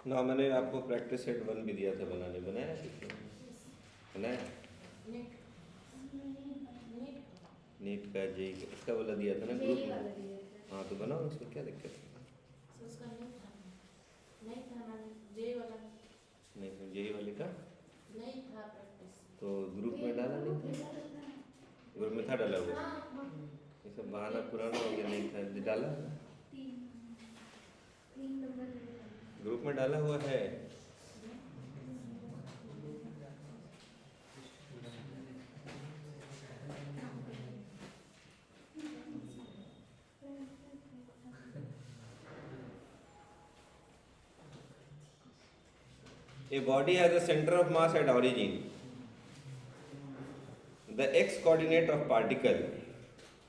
ना मैंने आपको प्रैक्टिस सेट 1 भी दिया था बनाने, बनाया बनाया नीट का जेई इसका वाला दिया था ना ग्रुप में। हाँ तो बनाओ, उसमें क्या दिक्कत है। नहीं तो जेई वाले का तो ग्रुप में डाला नहीं था, ग्रुप में था डाला हुआ। ये सब बहाना पुराना हो गया, नहीं था डाला, ग्रुप में डाला हुआ है। A body has a center of mass at origin. The x coordinate of particle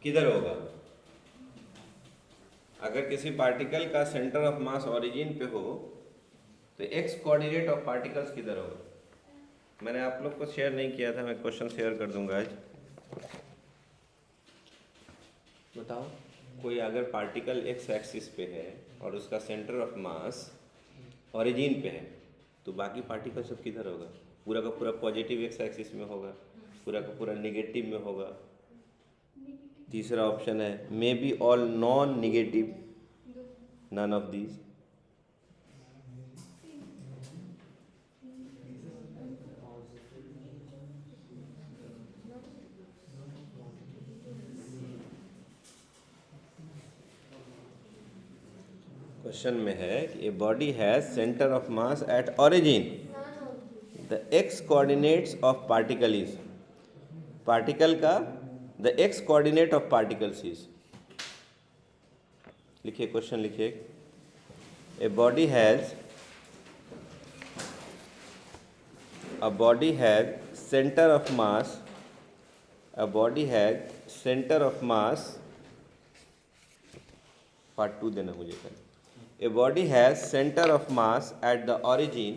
किधर होगा? अगर किसी पार्टिकल का सेंटर ऑफ मास ओरिजिन पे हो तो x कोऑर्डिनेट ऑफ पार्टिकल्स किधर होगा? मैंने आप लोग को शेयर नहीं किया था, मैं क्वेश्चन शेयर कर दूंगा आज। बताओ, कोई अगर पार्टिकल x एक्सिस पे है और उसका सेंटर ऑफ मास ओरिजिन पे है तो बाकी पार्टिकल सब किधर होगा? पूरा का पूरा पॉजिटिव एक्स एक्सिस में होगा, पूरा का पूरा निगेटिव में होगा। तीसरा ऑप्शन है may be all non negative, none of these. Question में है कि a body has centre of mass at origin, the x coordinates of particle is, particle का the x coordinate of particles is, लिखिए question लिखिए। A body has centre of mass, a body has center of mass, part 2 देना मुझे कल। A body has center of mass at the origin,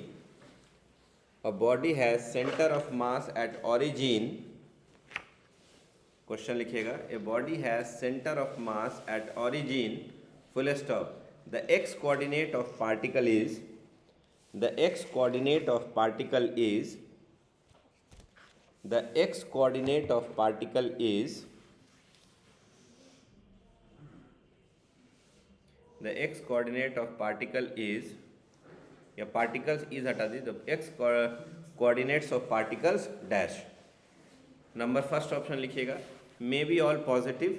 a body has center of mass at origin, question लिखिएगा। A body has center of mass at origin, full stop, the x coordinate of particle is, the x coordinate of particle is, the x coordinate of particle is, the x coordinate of particle is, या particles is हटा दी, तो x coordinates of particles dash। Number first option लिखिएगा, may be all positive,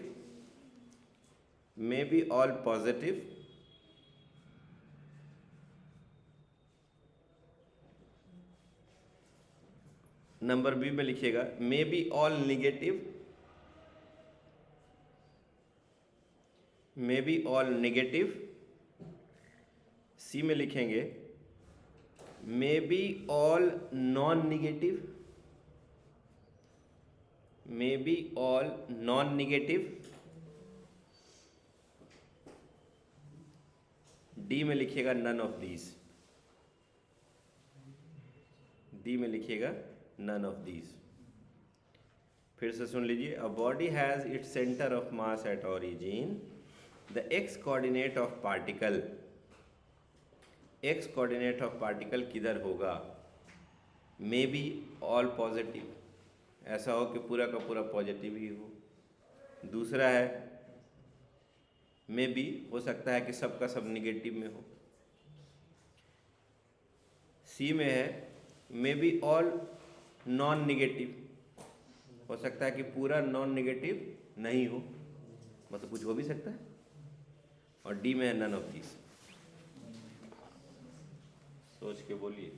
may be all positive, number B में लिखिएगा may be all negative, may be all negative, C में लिखेंगे may be all non negative, may be all non negative, D में लिखिएगा none of these, D में लिखिएगा none of these. फिर से सुन लीजिए, a body has its centre of mass eight origin, the x coordinate of particle, x coordinate of particle किधर होगा? मे be all positive, ऐसा हो कि पूरा का पूरा पॉजिटिव ही हो। दूसरा है मे बी, हो सकता है कि सबका सब निगेटिव में हो। सी में है may be all non negative, हो सकता है कि पूरा नॉन निगेटिव नहीं हो, मतलब कुछ हो भी सकता है। और डी में है नन ऑफ दीज। सोच के बोलिए।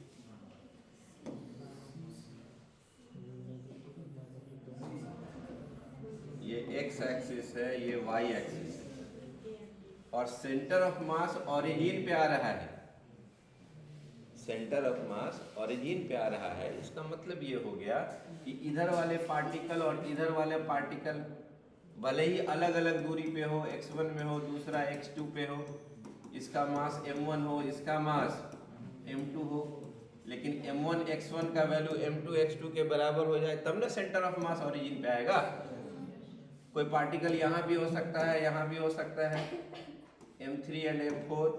ये एक्स एक्सिस है, ये वाई एक्सिस है, और सेंटर ऑफ मास ओरिजिन पे आ रहा है, सेंटर ऑफ मास ओरिजिन पे आ रहा है। इसका मतलब ये हो गया कि इधर वाले पार्टिकल और इधर वाले पार्टिकल भले ही अलग अलग दूरी पे हो, x1 में हो, दूसरा x2 पे हो, इसका मास m1 हो, इसका मास m2 हो, लेकिन m1 x1 का वैल्यू m2 x2 के बराबर हो जाए तब ना सेंटर ऑफ मास ओरिजिन पे आएगा। कोई पार्टिकल यहाँ भी हो सकता है, यहाँ भी हो सकता है, m3 एंड m4,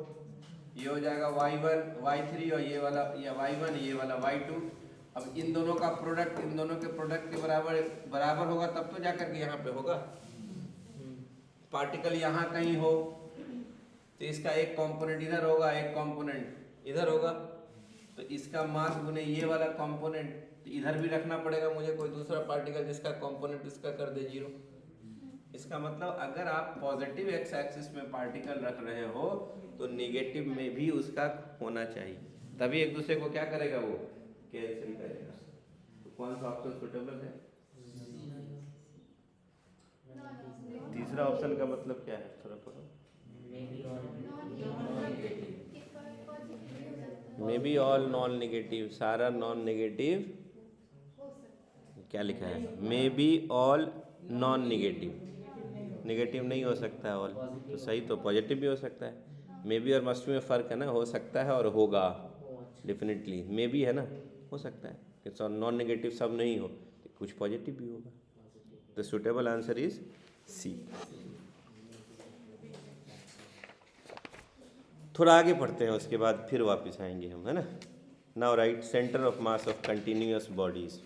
ये हो जाएगा y1 y3 और ये वाला या y1 ये वाला y2। अब इन दोनों का प्रोडक्ट इन दोनों के प्रोडक्ट के बराबर बराबर होगा तब तो जाकर के यहाँ पे होगा। पार्टिकल यहाँ कहीं हो तो इसका एक कंपोनेंट इधर होगा, एक कंपोनेंट इधर होगा, तो इसका मास गुने ये वाला कंपोनेंट तो इधर भी रखना पड़ेगा मुझे कोई दूसरा पार्टिकल जिसका कंपोनेंट इसका कर दे 0। इसका मतलब अगर आप पॉजिटिव एक्स एक्सिस में पार्टिकल रख रहे हो तो नेगेटिव में भी उसका होना चाहिए, तभी एक दूसरे को क्या करेगा, वो कैंसिल करेगा। तो कौन सा ऑप्शन सुटेबल है? तीसरा ऑप्शन का मतलब क्या है, थोड़ा पढ़ो। मे बी ऑल नॉन नेगेटिव, सारा नॉन नेगेटिव क्या लिखा है? May be all non negative, negative नहीं हो सकता है ऑल, तो सही तो पॉजिटिव भी हो सकता है। मे बी और मस्ट में फ़र्क है ना, हो सकता है और होगा, डेफिनेटली मे बी है ना, हो सकता है कि नॉन नेगेटिव सब नहीं हो तो कुछ पॉजिटिव भी होगा। The suitable answer is C. थोड़ा आगे पढ़ते हैं, उसके बाद फिर वापस आएंगे हम, है ना। Now write centre of mass of continuous bodies,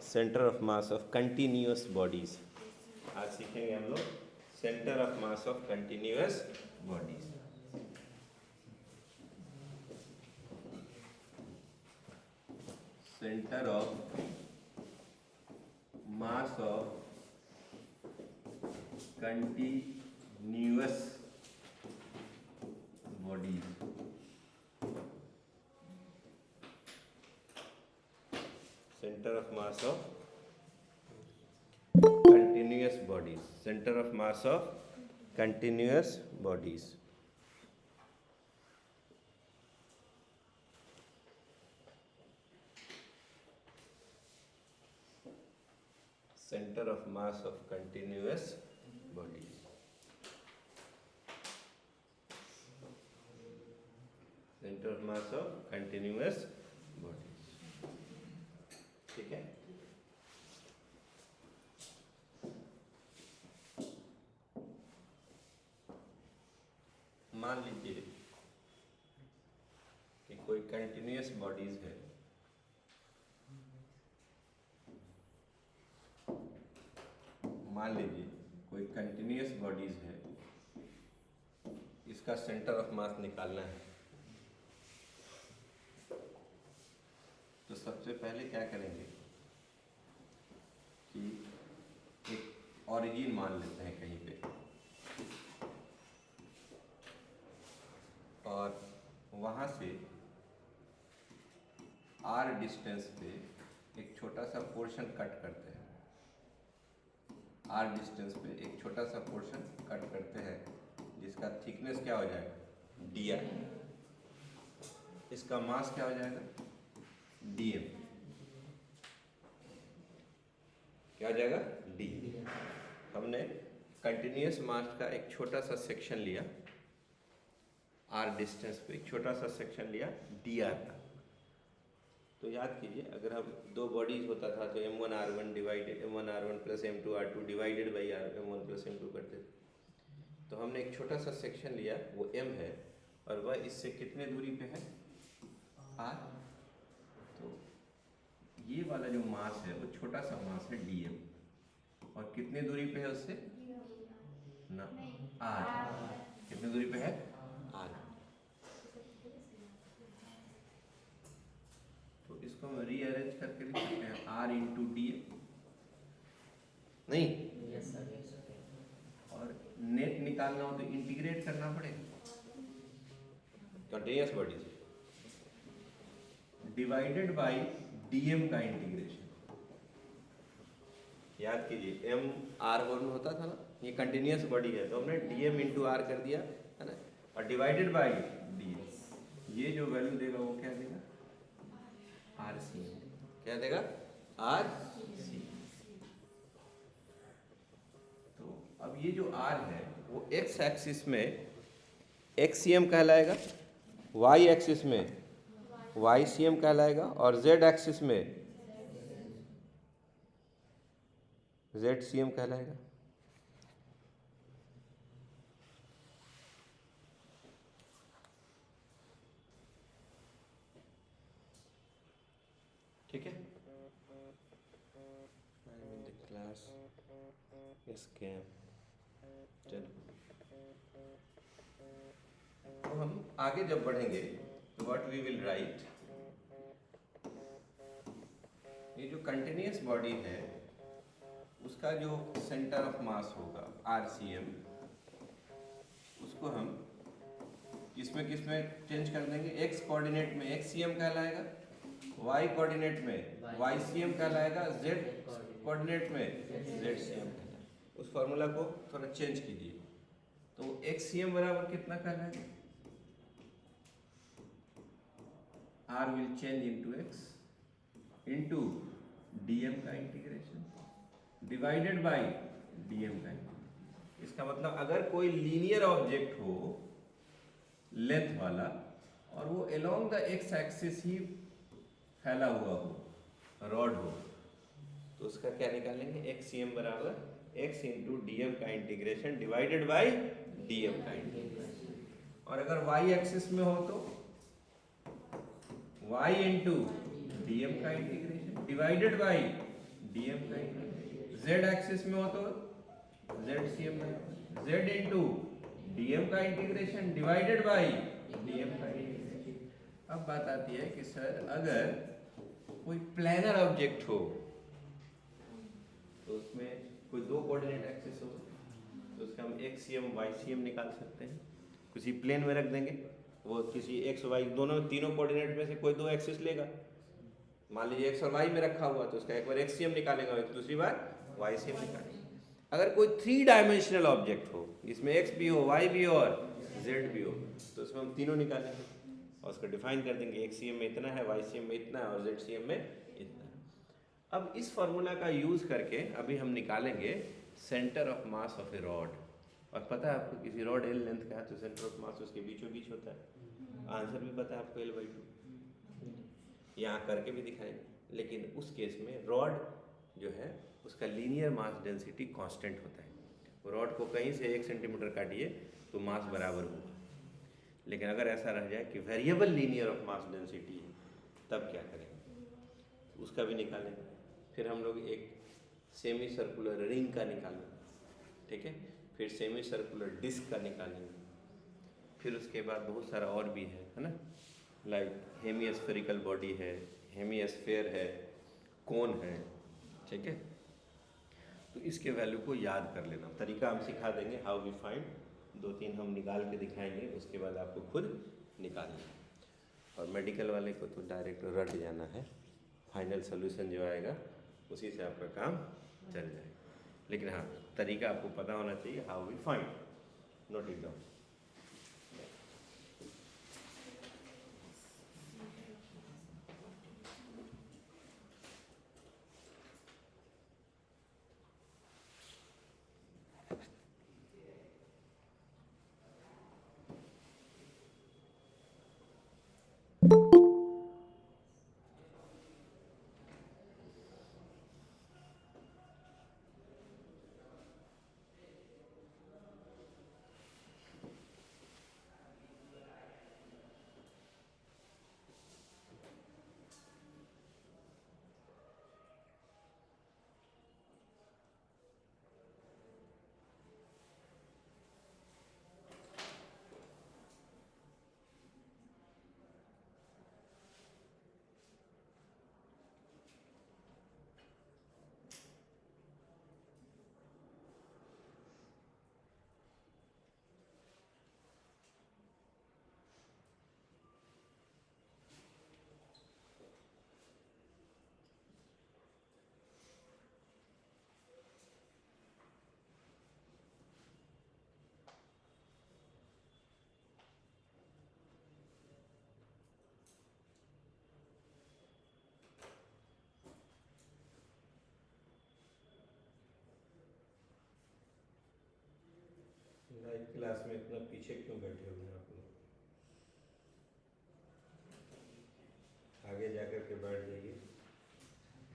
centre of mass of continuous bodies. आज सीखेंगे हम लोग centre of mass of continuous bodies. Centre of mass of continuous bodies. Centre of mass of continuous bodies, center of mass of continuous bodies। center of mass of continuous bodies, center of mass of continuous bodies। ठीक है, मान लीजिए कि कोई continuous bodies है, मान लीजिए कोई कंटिन्यूअस बॉडीज है, इसका सेंटर ऑफ मास निकालना है। तो सबसे पहले क्या करेंगे कि एक ओरिजिन मान लेते हैं कहीं पे, और वहाँ से आर डिस्टेंस पे एक छोटा सा पोर्शन कट करते हैं। आर डिस्टेंस पे एक छोटा सा पोर्शन कट करते हैं जिसका थिकनेस क्या हो जाएगा, डी आर। इसका मास क्या हो जाएगा, डी एम। क्या हो जाएगा, डी। हमने कंटिन्यूअस मास का एक छोटा सा सेक्शन लिया, आर डिस्टेंस पे एक छोटा सा सेक्शन लिया डी आर का। तो याद कीजिए, अगर हम दो बॉडीज होता था तो m1r1 divided m1r1 plus m2r2 divided by m1 plus m2 करते थे। तो हमने एक छोटा सा सेक्शन लिया, वो m है, और वह इससे कितने दूरी पे है, r। तो ये वाला जो मास है वो छोटा सा मास है dm, और कितने दूरी पे है उससे ना, r। कितने दूरी पे है, r। तो इसको हम रीअरेंज करके लिख सकते हैं r इंटू डी एम, नहीं? और नेट निकालना हो तो इंटीग्रेट करना पड़ेगा। Continuous bodies divided by DM का इंटीग्रेशन। याद कीजिए m r1 होता था ना, ये कंटिन्यूअस बॉडी है तो हमने dm इंटू आर कर दिया, है ना, और डिवाइडेड बाय dm। ये जो वैल्यू देगा वो क्या देगा, आर सी। क्या देगा, आर सी। तो अब ये जो आर है वो एक्स एक्सिस में एक्सीएम कहलाएगा, वाई एक्सिस में वाई सी एम कहलाएगा, और जेड एक्सिस में जेड सी एम कहलाएगा। स्कैम। चलो, तो हम आगे जब बढ़ेंगे तो व्हाट वी विल राइट, ये जो कंटिन्यूअस बॉडी है उसका जो सेंटर ऑफ मास होगा RCM, उसको हम किसमें चेंज कर देंगे, x कोऑर्डिनेट में XCM कहलाएगा, y कोऑर्डिनेट में YCM कहलाएगा, z कोऑर्डिनेट में ZCM कहलाएगा। उस फॉर्मूला को थोड़ा चेंज कीजिए, तो XCM बराबर कितना कहलाएगा, R will change into x into dm का इंटीग्रेशन डिवाइडेड बाय dm का इंटीग्रेशन। इसका मतलब अगर कोई लीनियर ऑब्जेक्ट हो लेंथ वाला और वो अलोंग द x एक्सिस ही फैला हुआ हो, रॉड हो, तो उसका क्या निकालेंगे, XCM बराबर x इंटू dm का इंटीग्रेशन डिवाइडेड बाय dm का इंटीग्रेशन। और अगर y एक्सिस में हो तो y इंटू dm का इंटीग्रेशन डिवाइडेड बाय dm का इंटीग्रेशन। z एक्सिस में हो तो ZCM में z इंटू dm का इंटीग्रेशन डिवाइडेड बाय dm का इंटीग्रेशन। अब बात आती है कि सर अगर कोई प्लेनर ऑब्जेक्ट हो तो उसमें कोई दो कोऑर्डिनेट एक्सिस हो तो उसका हम XCM YCM निकाल सकते हैं, किसी प्लेन में रख देंगे, वो किसी x y दोनों तीनों कोऑर्डिनेट में से कोई दो एक्सिस लेगा, मान लीजिए x और y में रखा हुआ तो उसका एक बार XCM निकालेगा और दूसरी बार YCM निकालेगा। अगर कोई 3 डायमेंशनल ऑब्जेक्ट हो, इसमें x भी हो, y भी हो और z भी हो, तो उसमें हम तीनों निकालेंगे और उसको डिफाइन कर देंगे, XCM में इतना है, YCM में इतना है और ZCM में इतना है। अब इस फॉर्मूला का यूज करके अभी हम निकालेंगे centre of mass of A rod. और पता है आपको किसी रॉड L लेंथ का है तो सेंटर ऑफ मास उसके बीचों बीच होता है, आंसर भी पता है आपको L/2, यहाँ करके भी दिखाएंगे। लेकिन उस केस में रॉड जो है उसका लीनियर मास डेंसिटी कांस्टेंट होता है, रॉड को कहीं से 1 सेंटीमीटर काटिए तो मास बराबर होगा। लेकिन अगर ऐसा रह जाए कि variable linear of mass density है तब क्या करेंगे, उसका भी निकालेंगे। फिर हम लोग एक सेमी सर्कुलर रिंग का निकालेंगे, ठीक है, फिर सेमी सर्कुलर डिस्क का निकालेंगे, फिर उसके बाद बहुत सारा और भी है ना, लाइक हेमिस्फेरिकल बॉडी है, हेमिस्फेयर है, कोन है, ठीक है। तो इसके वैल्यू को याद कर लेना, तरीका हम सिखा देंगे, हाउ वी फाइंड, 2-3 हम निकाल के दिखाएंगे, उसके बाद आपको खुद निकालना। और मेडिकल वाले को तो डायरेक्ट रट जाना है, फाइनल सोल्यूशन जो आएगा उसी से आपका काम चल जाएगा। लेकिन हाँ, तरीका आपको पता होना चाहिए, how we find, note it down. Live class में इतना पीछे क्यों बैठे हुए हैं आप लोग, आगे जाकर के बैठ जाइए।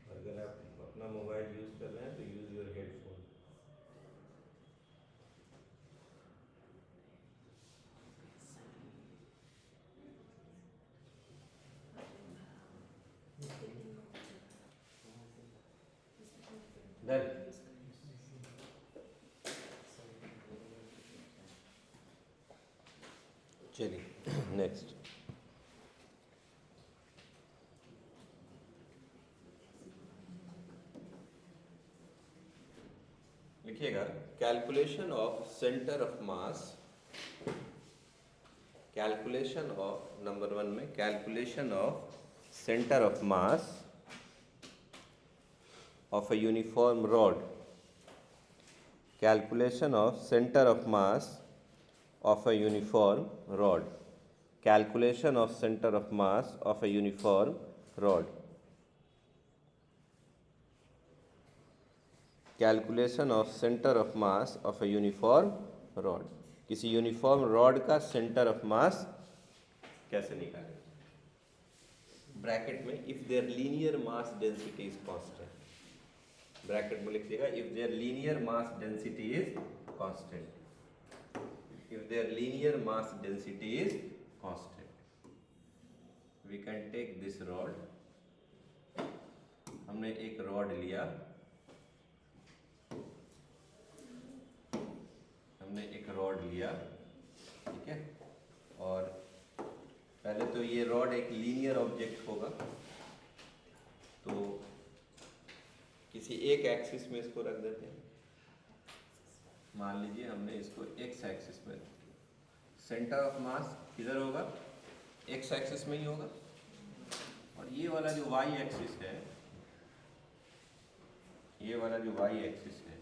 और अगर आप अपना मोबाइल यूज़ कर रहे हैं तो यूज़ योर हेडफोन। डन। चलिए नेक्स्ट लिखिएगा, calculation of centre of mass, calculation of number 1 में calculation of centre of mass of a uniform rod, calculation of center of mass of a uniform rod, calculation of center of mass of a uniform rod, calculation of center of mass of a uniform rod. किसी uniform rod का centre of mass कैसे निकालें? Bracket में if there linear mass density is constant, bracket में लिख देगा if there linear mass density is constant, if there linear mass density is constant, we can take this rod, हमने एक rod लिया, हमने एक रॉड लिया, ठीक है, और पहले तो ये रॉड एक लीनियर ऑब्जेक्ट होगा, तो किसी एक एक्सिस में इसको रख देते हैं, मान लीजिए हमने इसको एक्स एक्सिस में, सेंटर ऑफ मास किधर होगा? एक्स एक्सिस में ही होगा, और ये वाला जो वाई एक्सिस है, ये वाला जो वाई एक्सिस है,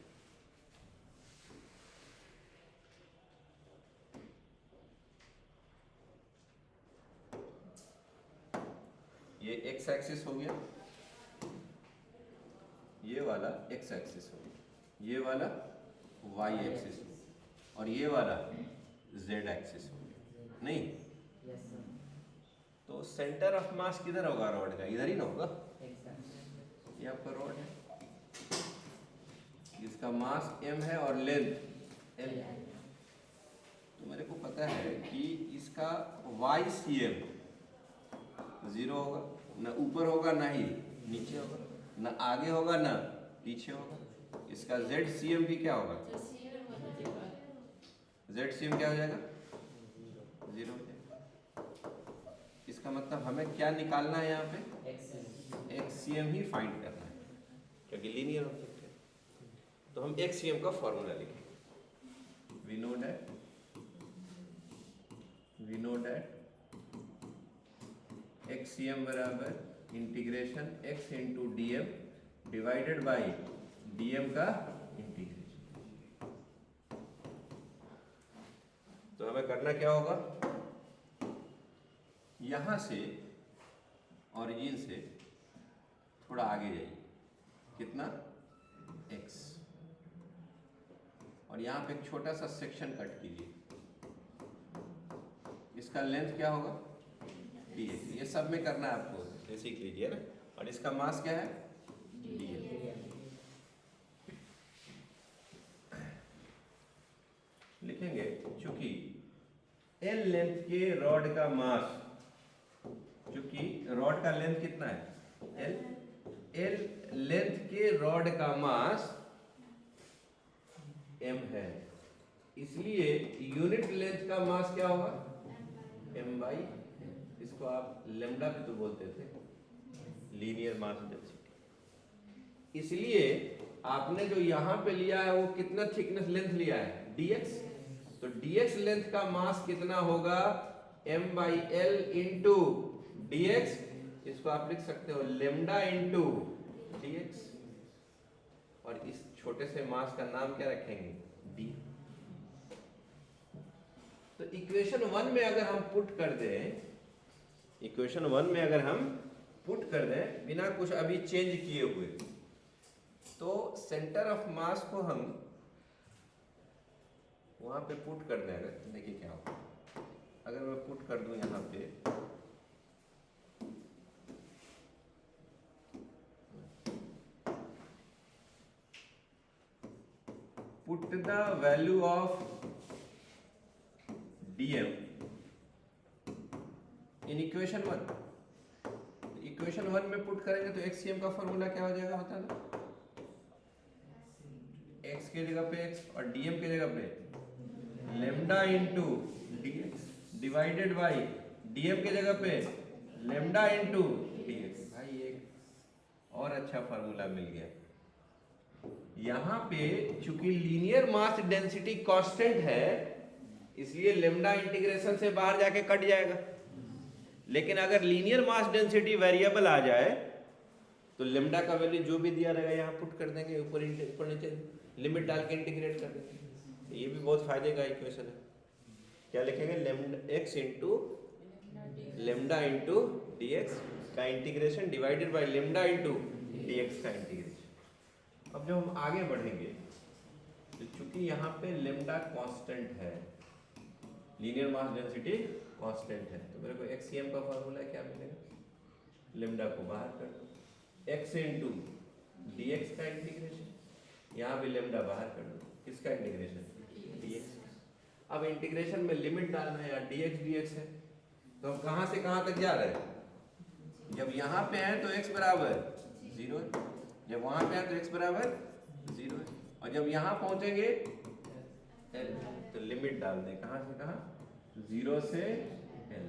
ये एक्स एक्सिस हो गया, ये वाला एक्स एक्सिस हो गया, ये वाला वाई एक्सिस हो गया, और ये वाला जेड एक्सिस हो गया, नहीं? तो सेंटर ऑफ मास किधर होगा रॉड का? इधर ही ना होगा, ये आपका रॉड है, इसका मास m है और लेंथ l है, तो मेरे को पता है कि इसका YCM 0 होगा, ना ऊपर होगा ना ही नीचे होगा, ना आगे होगा ना पीछे होगा, इसका ZCM भी क्या होगा? ZCM क्या हो जाएगा? 0 हो जाएगा। इसका मतलब हमें क्या निकालना है यहाँ पे? XCM ही फाइंड करना है, क्योंकि लीनियर ऑब्जेक्ट है, तो हम XCM का फॉर्मूला लिखेंगे, वी नो दैट XCM बराबर integration x into dm divided by dm का इंटीग्रेशन। तो हमें करना क्या होगा? यहां से ओरिजिन से थोड़ा आगे जाइए, कितना? x, और यहां पे एक छोटा सा सेक्शन कट कीजिए, इसका लेंथ क्या होगा? dx, ये सब में करना है आपको, ये सीख लीजिए ना, और इसका मास क्या है? dm। लिखेंगे चूंकि l लेंथ के रॉड का मास, चूंकि रॉड का लेंथ कितना है? l लेंथ के रॉड का मास m है, इसलिए यूनिट लेंथ का मास क्या होगा? m/, इसको आप लेम्डा भी तो बोलते थे, लीनियर मास डेंसिटी। इसलिए आपने जो यहां पे लिया है वो कितना थिकनेस लेंथ लिया है? dx, तो dx लेंथ का मास कितना होगा? m/l इंटू dx, इसको आप लिख सकते हो लेम्डा इंटू dx, और इस छोटे से मास का नाम क्या रखेंगे? d। तो इक्वेशन 1 में अगर हम पुट कर दें, इक्वेशन 1 में अगर हम पुट कर दें बिना कुछ अभी चेंज किए हुए, तो सेंटर ऑफ मास को हम वहां पे पुट कर दें, अगर देखिए क्या होगा, अगर मैं पुट कर दूं यहां पे, put the value of dm in equation 1, equation 1 में पुट करेंगे तो XCM का फॉर्मूला क्या हो जाएगा? बता दो, x के जगह पे x और dm के जगह पे lambda into dx, divided by DM के जगह पे लेमडा इंटू डीएक्स। भाई एक और अच्छा फार्मूला मिल गया। यहाँ पे चूंकि लीनियर मास डेंसिटी कांस्टेंट है, इसलिए लेमडा इंटीग्रेशन से बाहर जाके कट जाएगा। लेकिन अगर लीनियर मास डेंसिटी वेरिएबल आ जाए तो लेमडा का वैल्यू जो भी दिया रहेगा यहाँ पुट कर देंगे, ऊपर नीचे लिमिट डाल के इंटीग्रेट कर देंगे। ये भी बहुत फायदे का इक्वेशन है। क्या लिखेंगे? Lambda x into lambda into d x का integration divided by lambda into d x का इंटीग्रेशन। अब जब हम आगे बढ़ेंगे तो चूंकि यहाँ पे लेमडा कांस्टेंट है, लीनियर मास डेंसिटी कांस्टेंट है, तो मेरे को एक्ससीएम का फार्मूला क्या मिलेगा? लेमडा को बाहर कर दो, एक्स इंटू डी एक्स का इंटीग्रेशन, यहाँ भी लेमडा बाहर कर दो, किसका इंटीग्रेशन? dx। अब इंटीग्रेशन में लिमिट डालना है यार, dx dx है, तो हम कहाँ से कहाँ तक जा रहे हैं? जब यहाँ पे है तो x बराबर 0 है, जब वहाँ पे है तो x बराबर 0 है, और जब यहाँ पहुँचेंगे l तो लिमिट डाल दें, कहाँ से कहाँ? 0 से l,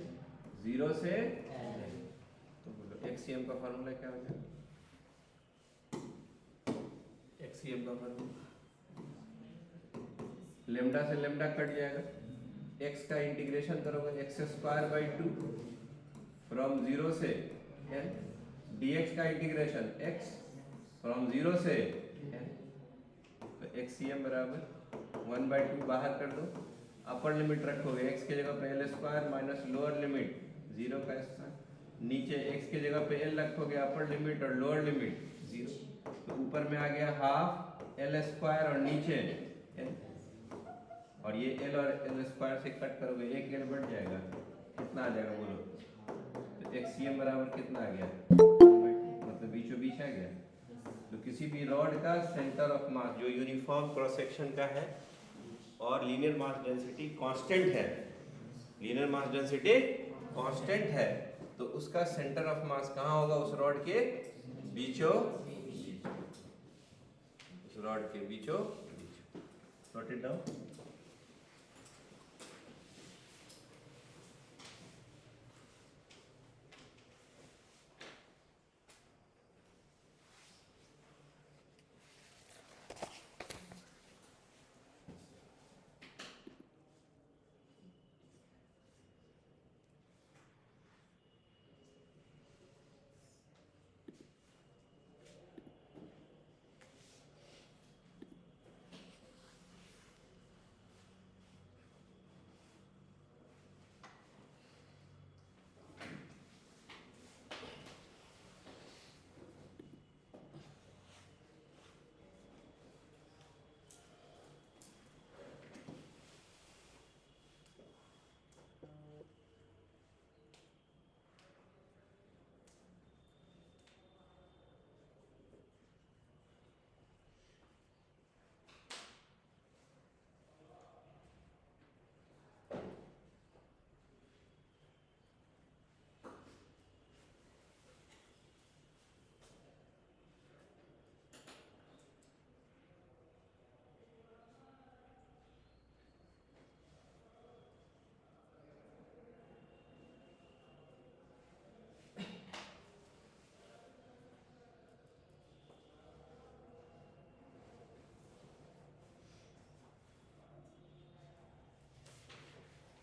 0 से l। तो बोलो एक्ससीएम का फार्मूला क्या हो जाएगा? एक्ससीएम का फार्मूला लेमडा से लेमडा कट जाएगा, x का इंटीग्रेशन करोगे एक्स स्क्वायर बाई 2 फ्रॉम 0 से l, dx का इंटीग्रेशन x फ्रॉम 0 से l, तो एक्ससीएम बराबर 1/2 बाहर कर दो, अपर लिमिट रखोगे x के जगह पे l square minus lower limit 0 का स्क्वायर, नीचे x के जगह पे l रखोगे, अपर लिमिट और लोअर लिमिट 0, तो ऊपर में आ गया हाफ l स्क्वायर और नीचे l, और ये l और l स्क्वायर से कट करोगे एक l बढ़ जाएगा, कितना आ जाएगा बोलो? तो एक्ससीएम बराबर कितना आ गया? मतलब बीचों बीच आ गया। तो किसी भी रॉड का सेंटर ऑफ मास जो यूनिफॉर्म क्रॉस सेक्शन का है और लीनियर मास डेंसिटी कांस्टेंट है, लीनियर मास डेंसिटी कांस्टेंट है, तो उसका सेंटर ऑफ मास कहाँ होगा? उस रॉड के बीचों बीच, उस रॉड के बीचों बीच। Note it down.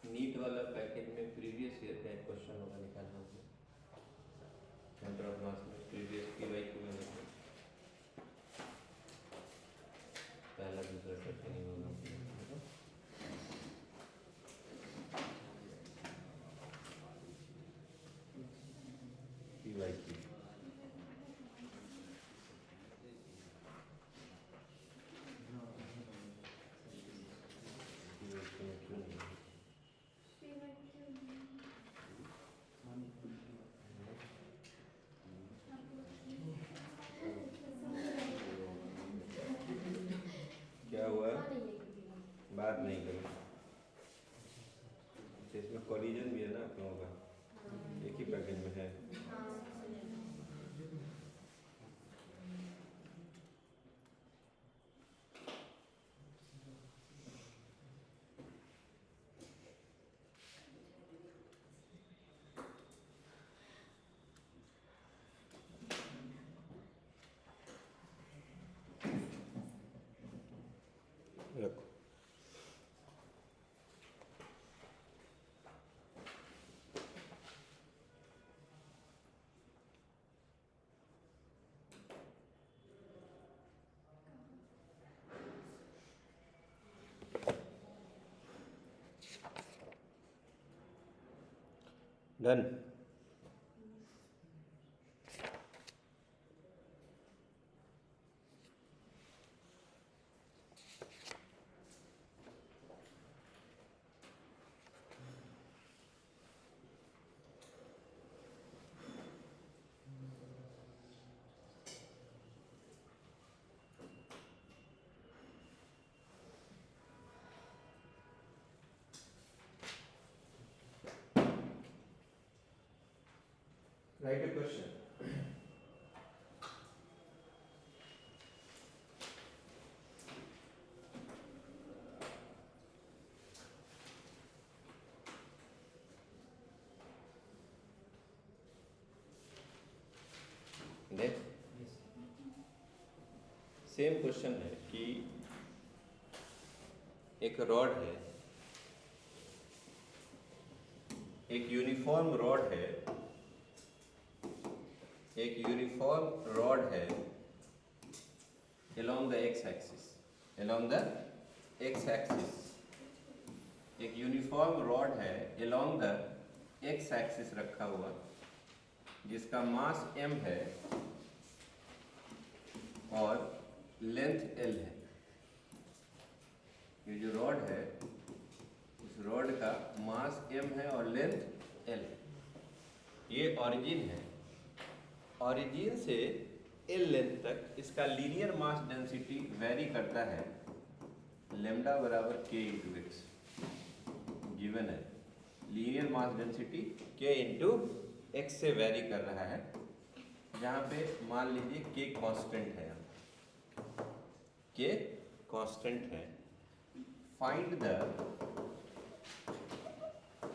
नीट वाला पैकेज में प्रीवियस ईयर का एक क्वेश्चन होगा, निकालना होगा सेंटर ऑफ मास में, प्रीवियस PYQ में देखो, पहला दूसरा सेक्शन ही होगा। PYQ क्या हुआ? बात नहीं करो, इसमें कोलिजन भी है ना आप लोगों का, एक ही पैकेज में है। रखो। डन। Write a question. देख, सेम क्वेश्चन है कि एक रॉड है, एक यूनिफॉर्म रॉड है, एक यूनिफॉर्म रॉड है along the x axis, along the x axis, एक यूनिफॉर्म रॉड है along the x axis रखा हुआ, जिसका मास m है और लेंथ l है। ये जो रॉड है, इस रॉड का मास m है और लेंथ l है। ये ओरिजिन है, ओरिजिन से एल लेंथ तक इसका लीनियर मास डेंसिटी वेरी करता है लेमडा बराबर के इंटू एक्स, गिवन है। लीनियर मास डेंसिटी के इंटू एक्स से वेरी कर रहा है, जहाँ पे मान लीजिए के कांस्टेंट है, के कांस्टेंट है। Find the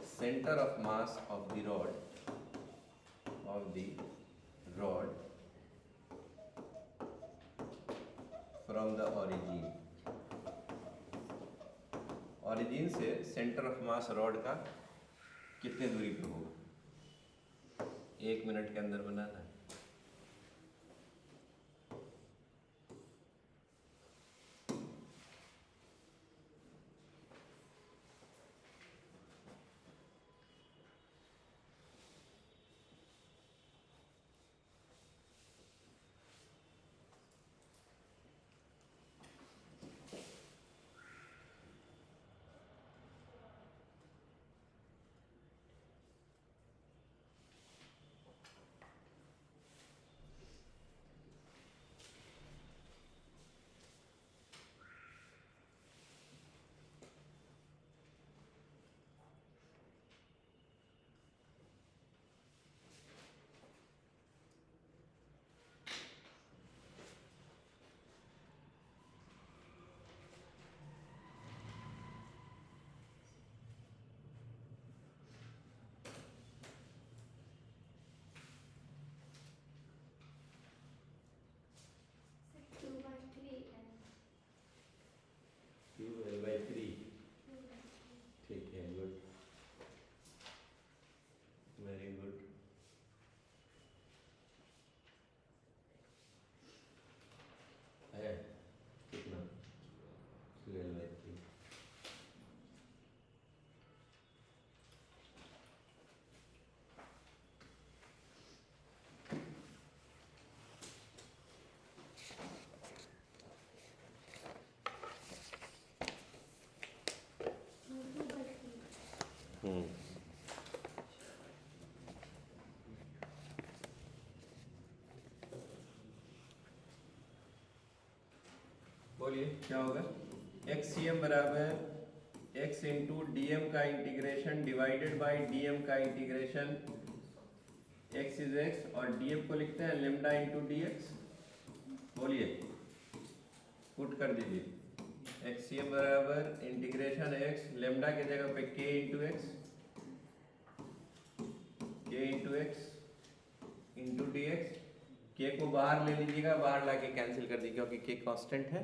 centre of mass of the rod from the origin से सेंटर ऑफ मास रॉड का कितने दूरी पे होगा, 1 मिनट के अंदर बनाना है। ठीक है, गुड, वेरी गुड। है कितना? 12/3। बोलिए क्या होगा? एक्स सी एम बराबर एक्स इंटू डी एम का integration divided by d m का इंटीग्रेशन, एक्स इज एक्स और डी एम को लिखते हैं लेमडा इंटू डी एक्स। बोलिए, पुट कर दीजिए। एक्स सी एम बराबर इंटीग्रेशन एक्स, लेमडा की जगह पे k into x, k into x into d x. K को बाहर ले लीजिएगा, बाहर लाके कैंसिल कर दीजिए क्योंकि के कांस्टेंट है।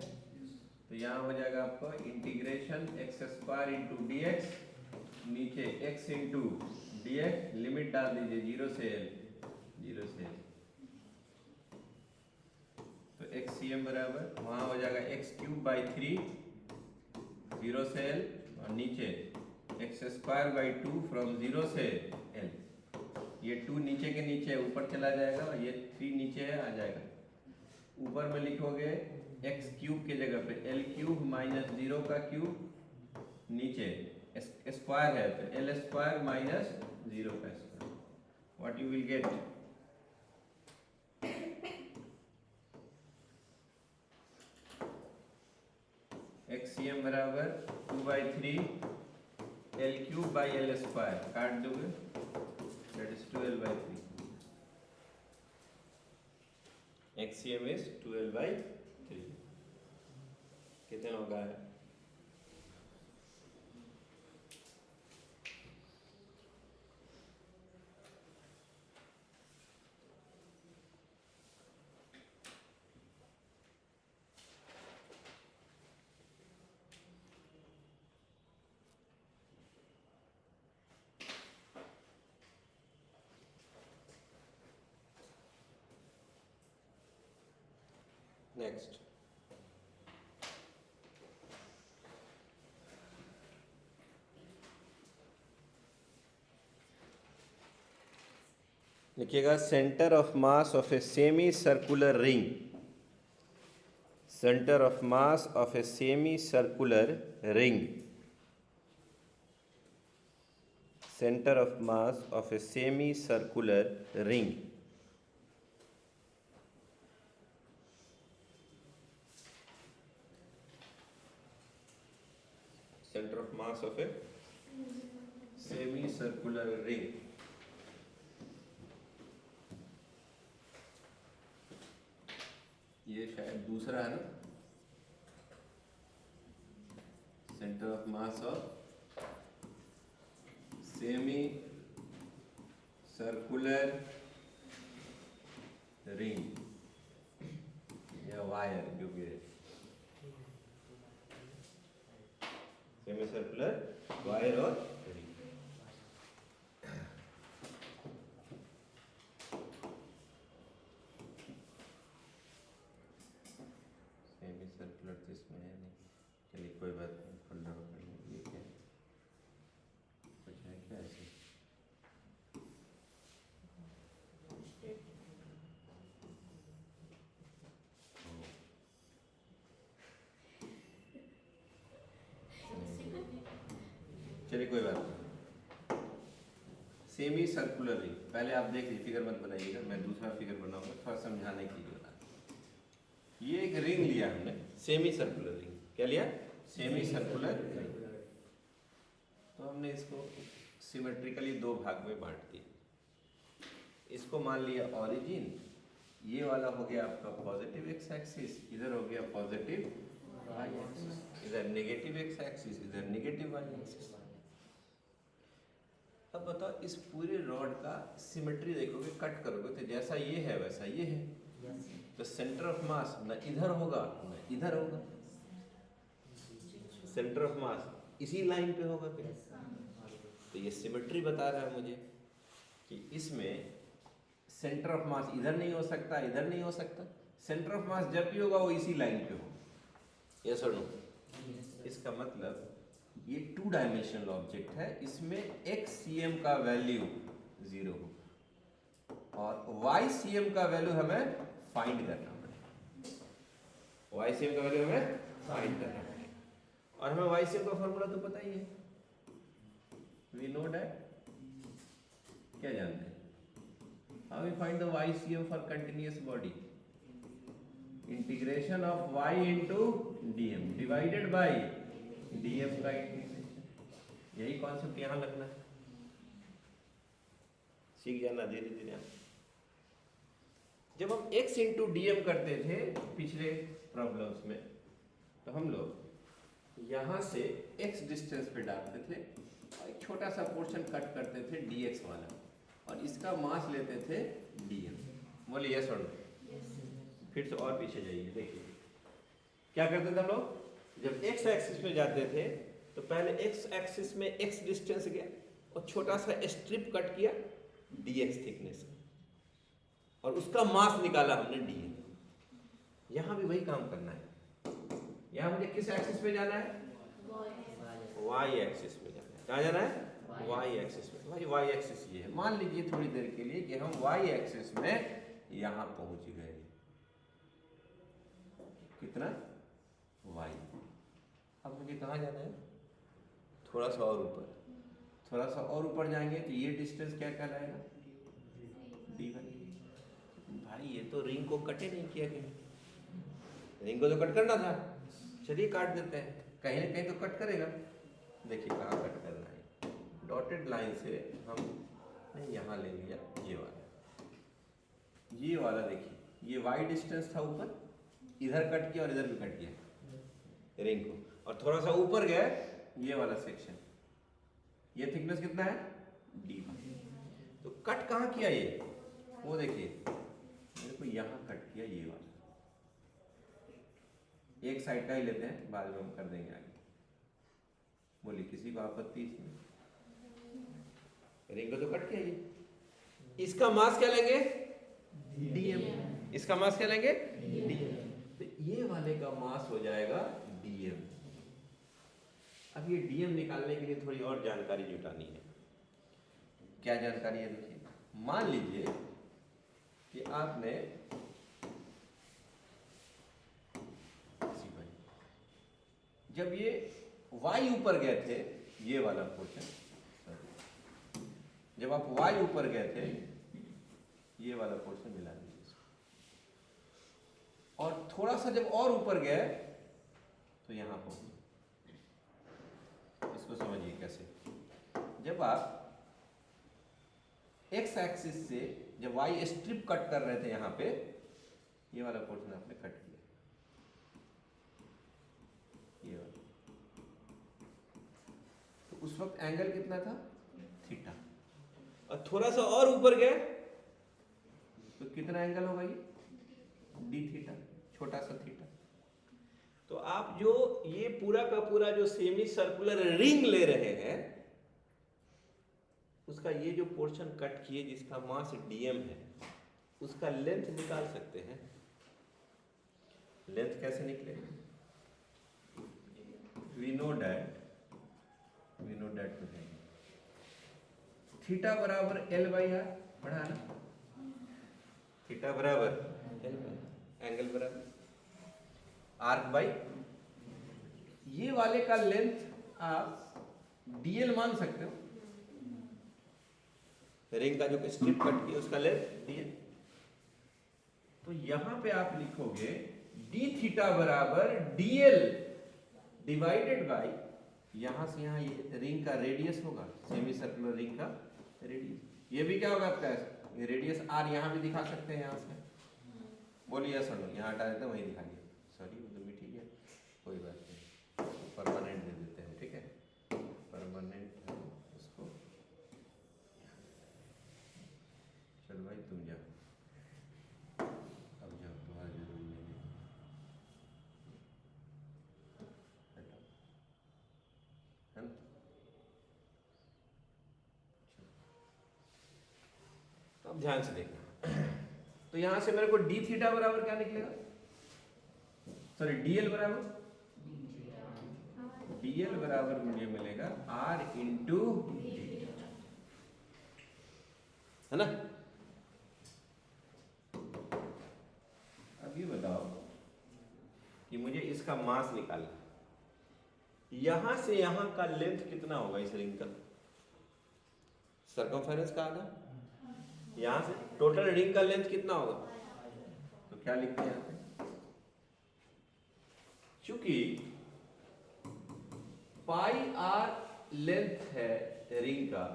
तो यहाँ हो जाएगा आपको integration x square into d x, नीचे x into d x, limit डाल दीजिए 0 से l, 0 से l, तो एक्स सी एम बराबर वहाँ हो जाएगा एक्स क्यूब बाई 3, 0 से l, और नीचे एक्स स्क्वायर बाई 2 फ्रॉम 0 से l। ये 2 नीचे के नीचे ऊपर चला जाएगा और ये 3 नीचे है आ जाएगा। ऊपर में लिखोगे एक्स क्यूब के जगह पे एल क्यूब माइनस 0 का क्यूब, नीचे स्क्वायर है तो एल स्क्वायर माइनस 0 का square. What you will get, x c m बराबर 2/3 l cube by l square, काट दोगे दैट इज 12/3। XCM is 12/3। कितना होगा? नेक्स्ट लिखिएगा centre of mass of a semi circular ring, centre of mass of a semi circular ring, centre of mass of a semi circular ring. Center of mass of a semicircular ring। ये शायद दूसरा है ना, centre of mass of semi circular ring या wire, जो भी है semi circular wire और रिंग। सेमी सर्कुलर तो इसमें है नहीं, चलिए कोई बात नहीं, फोल्डर कर लेंगे। ये क्या कुछ है क्या ऐसे? चलिए कोई बात नहीं। सेमी सर्कुलर रिंग पहले आप देख लीजिए, फिगर मत बनाइएगा, मैं दूसरा फिगर बनाऊंगा थोड़ा समझाने के लिए बना। ये एक रिंग लिया हमने, सेमी सर्कुलर रिंग। क्या लिया? Semi circular ring. तो हमने इसको सिमेट्रिकली दो भाग में बांट दिया। इसको मान लिया ओरिजिन, ये वाला हो गया आपका पॉजिटिव एक्स एक्सिस, इधर हो गया पॉजिटिव वाई एक्सिस, इधर नेगेटिव एक्स एक्सिस, इधर नेगेटिव वाई एक्सिस। अब बताओ इस पूरे रॉड का सिमेट्री देखोगे, कट करोगे तो जैसा ये है वैसा ये है। तो सेंटर ऑफ मास न इधर होगा न इधर होगा, सेंटर ऑफ मास इसी लाइन पे होगा फिर। तो ये सिमेट्री बता रहा है मुझे कि इसमें सेंटर ऑफ मास इधर नहीं हो सकता, इधर नहीं हो सकता। सेंटर ऑफ मास जब भी होगा वो इसी लाइन पे होगा। यस और नो? इसका मतलब ये 2 डायमेंशनल ऑब्जेक्ट है, इसमें एक्स सी एम का वैल्यू 0 होगा और वाई सी एम का वैल्यू हमें फाइंड करना पड़ेगा। वाई सी एम का वैल्यू हमें फाइंड करना पड़ेगा और हमें वाई सी एम का फॉर्मूला तो पता ही है, वी नो डैट। क्या जानते हैं? How we find the y c m for continuous body? Integration of y into d m divided by d m का इंटीग्रेशन। यही कॉन्सेप्ट यहाँ लगना है, सीख जाना धीरे धीरे। जब हम x इंटू डीएम करते थे पिछले प्रॉब्लम्स में, तो हम लोग यहाँ से x डिस्टेंस पे डालते थे और एक छोटा सा पोर्शन कट करते थे dx वाला और इसका मास लेते थे dm। बोलिए यस और नो? फिर से और पीछे जाइए, देखिए क्या करते थे हम लोग। जब एक्स एक्सिस में जाते थे तो पहले एक्स एक्सिस में एक्स डिस्टेंस गया और छोटा सा स्ट्रिप कट किया dx थिकनेस और उसका मास निकाला हमने dm। यहां भी वही काम करना है। यहां मुझे किस एक्सिस में जाना है? y एक्सिस में जाना है। कहां जाना है? y एक्सिस में। भाई y एक्सिस ये है। मान लीजिए थोड़ी देर के लिए कि हम y एक्सिस में यहां पहुंच गए। कितना? y। अब मुझे कहां जाना है? थोड़ा सा और ऊपर। थोड़ा सा और ऊपर जाएंगे तो ये डिस्टेंस क्या कहलाएगा? d1। भाई ये तो रिंग को कट ही नहीं किया कहीं। रिंग को तो कट करना था। चलिए काट देते हैं, कहीं ना कहीं तो कट करेगा। देखिए कहाँ कट करना है। डॉटेड लाइन से हमने यहाँ ले लिया ये वाला देखिए ये y डिस्टेंस था ऊपर, इधर कट किया और इधर भी कट किया रिंग को, और थोड़ा सा ऊपर गया ये वाला सेक्शन। ये थिकनेस कितना है? d1। तो कट कहाँ किया ये? वो देखिए मेरे को यहाँ कट किया ये वाला। एक साइड का ही लेते हैं, बाद में हम कर देंगे आगे। बोलिए किसी को आपत्ति इसमें? रिंग को तो कट किया ये। इसका मास क्या लेंगे? dm। इसका मास क्या लेंगे? dm। तो ये वाले का मास हो जाएगा dm। अब ये dm निकालने के लिए थोड़ी और जानकारी जुटानी है। क्या जानकारी है? देखिए मान लीजिए कि आपने जब ये y ऊपर गए थे, ये वाला पोर्शन, जब आप y ऊपर गए थे ये वाला पोर्शन मिला दीजिए, और थोड़ा सा जब और ऊपर गए तो यहां पहुंचे। इसको समझिए कैसे। जब आप x एक्सिस से जब y स्ट्रिप कट कर रहे थे यहां पे, ये वाला पोर्शन आपने कट किया, ये वाला, तो उस वक्त एंगल कितना था? थीटा। और थोड़ा सा और ऊपर गए तो कितना एंगल होगा ये? डी थीटा, छोटा सा थीटा। तो आप जो ये पूरा का पूरा जो सेमी सर्कुलर रिंग ले रहे हैं, उसका ये जो पोर्शन कट किए जिसका मास dm है, उसका लेंथ निकाल सकते हैं। लेंथ कैसे निकलेगा? we know that थीटा बराबर l/r, पढ़ा ना? थीटा बराबर l/r, एंगल बराबर आर्क बाई, ये वाले का लेंथ आप dl मान सकते हो। रिंग का जो स्ट्रिप कट किया उसका लेंथ dl। तो यहां पे आप लिखोगे d थीटा बराबर dl डिवाइडेड बाई, यहां से यहां ये रिंग का रेडियस होगा, सेमी सर्कुलर रिंग का रेडियस। ये भी क्या होगा आपका? ये रेडियस r यहां भी दिखा सकते हैं। यहां से बोलिए सुनो, यहां हटा देते हैं, वहीं दिखा दिया। सॉरी वो तो भी ठीक है, कोई बात नहीं, परमानेंट दे देते हैं, ठीक है? परमानेंट उसको, चल भाई तुम जाओ, अब जाओ, तुम्हारा जरूरी नहीं है। तो अब ध्यान से देखना। तो यहां से मेरे को डी थीटा बराबर क्या निकलेगा? सॉरी डीएल बराबर, डीएल बराबर मुझे मिलेगा आर इंटू डी, है ना? अब ये बताओ कि मुझे इसका मास निकालना, यहां से यहां का लेंथ कितना होगा इस रिंग का? सर्कमफेरेंस का आधा, यहां से टोटल रिंग का लेंथ कितना होगा? तो क्या लिखते हैं यहां पे? चूंकि पाई आर लेंथ है रिंग का,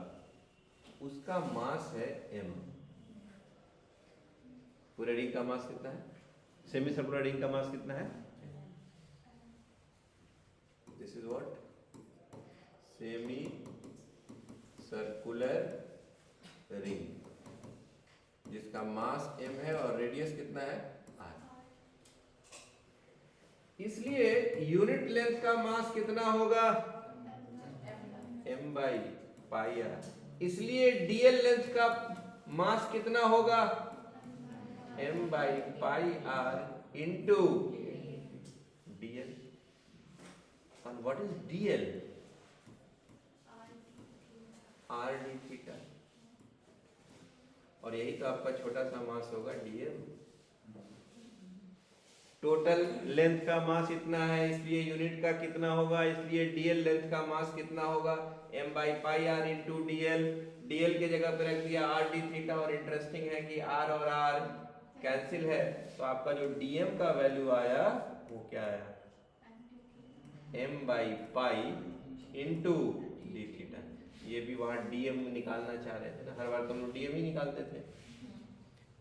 उसका मास है m। पूरे रिंग का मास कितना है? सेमी सर्कुलर रिंग का मास कितना है? This is what? Semi circular ring, जिसका मास m है और रेडियस कितना है? r। इसलिए यूनिट लेंथ का मास कितना होगा, m बाई पाई आर। इसलिए डीएल लेंथ का मास कितना होगा, m by pi r into DL. और what is DL, r d theta. और यही तो आपका छोटा सा मास होगा डीएल। टोटल लेंथ का मास इतना है, इसलिए यूनिट का कितना होगा, इसलिए डीएल लेंथ का मास कितना होगा, m by pi r into d l. D l के जगह पे रख दिया आर डी थीटा। और इंटरेस्टिंग है कि आर और आर कैंसिल है, तो आपका जो डीएम का वैल्यू आया वो क्या आया, m by pi into d theta. ये भी वहां डीएम निकालना चाह रहे थे ना, हर बार तो हम लोग डीएम ही निकालते थे,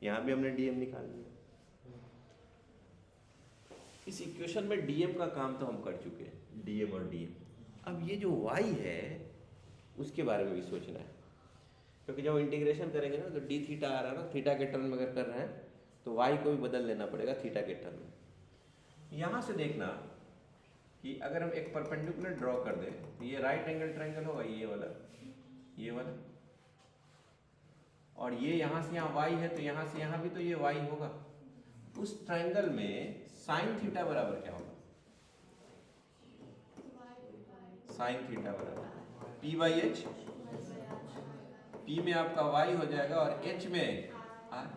यहाँ भी हमने डीएम निकाल लिया। इस इक्वेशन में डीएम का काम तो हम कर चुके हैं, डीएम और डीएम। अब ये जो y है उसके बारे में भी सोचना है, क्योंकि जब इंटीग्रेशन करेंगे ना तो डी थीटा आ रहा है ना, थीटा के टर्म में अगर कर रहे हैं तो y को भी बदल लेना पड़ेगा थीटा के टर्म में। यहाँ से देखना कि अगर हम एक परपेंडिकुलर ड्रॉ कर दें तो ये राइट एंगल ट्रायंगल होगा, ये वाला, और ये यहाँ से यहाँ y है तो यहाँ से यहाँ भी तो ये y होगा। उस ट्रायंगल में साइन थीटा बराबर क्या होगा, साइन थीटा बराबर p बाई एच। p में आपका y हो जाएगा और h में r,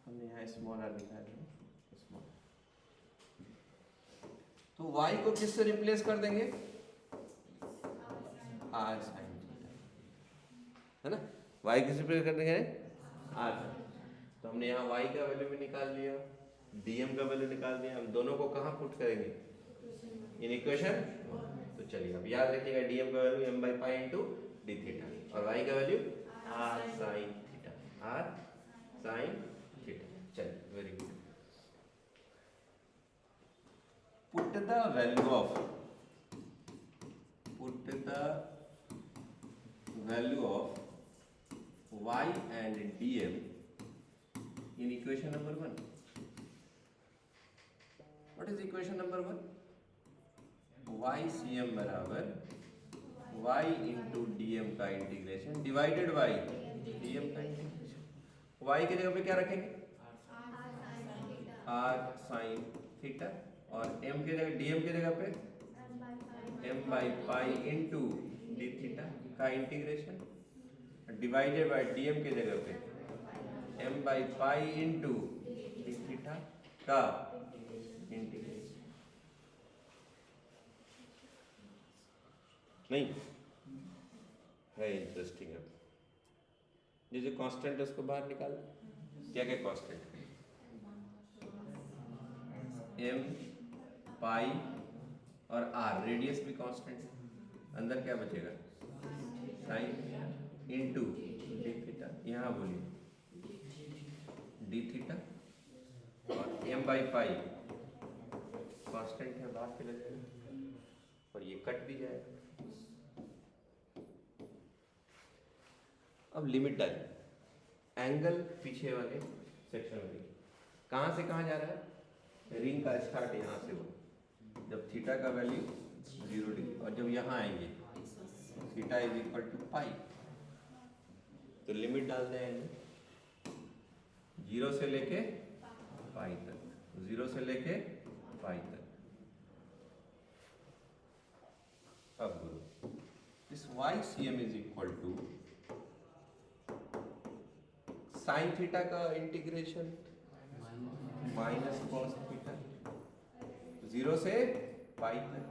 हमने यहाँ स्मॉल r लिखा है स्मॉल। तो y को किससे रिप्लेस कर देंगे, r साइन थीटा, है ना। y किससे रिप्लेस कर देंगे, r। तो हमने यहाँ y का वैल्यू भी निकाल लिया, डीएम का वैल्यू निकाल दिया। हम दोनों को कहाँ पुट करेंगे, इन इक्वेशन। तो चलिए अब याद रखिएगा, डीएम का value m by pi into d theta और y का value r sine theta, r sine theta. चलिए very good. Put the value of y and dm in equation number 1. What is equation number 1? YCM बराबर y into dm का integration divided by dm का integration. y के जगह पे क्या रखेंगे, r sine theta, और m के जगह dm के जगह पे m by pi into d theta का इंटीग्रेशन डिवाइडेड बाई dm के जगह पे m by pi into d theta का इंटीग्रेशन। नहीं है इंटरेस्टिंग। अब ये जो कांस्टेंट है उसको बाहर निकाल, क्या क्या कांस्टेंट, m पाई और r, रेडियस भी कांस्टेंट है। अंदर क्या बचेगा, साइन इंटू डी थीटा, यहाँ बोलिए डी थीटा, और m बाई पाई कांस्टेंट है, बाहर चला जाएगा और ये कट भी जाएगा। अब लिमिट डालिए, एंगल पीछे वाले सेक्शन में देखिए कहाँ से कहाँ जा रहा है, रिंग का स्टार्ट यहाँ से हो, जब थीटा का वैल्यू 0 डिग्री, और जब यहाँ आएंगे थीटा इज इक्वल टू पाई, तो लिमिट डाल देंगे 0 से लेके पाई तक, 0 से लेके पाई तक। अब गुरु इस YCM is equal to sine theta का इंटीग्रेशन माइनस कॉस थीटा 0 से पाई तक,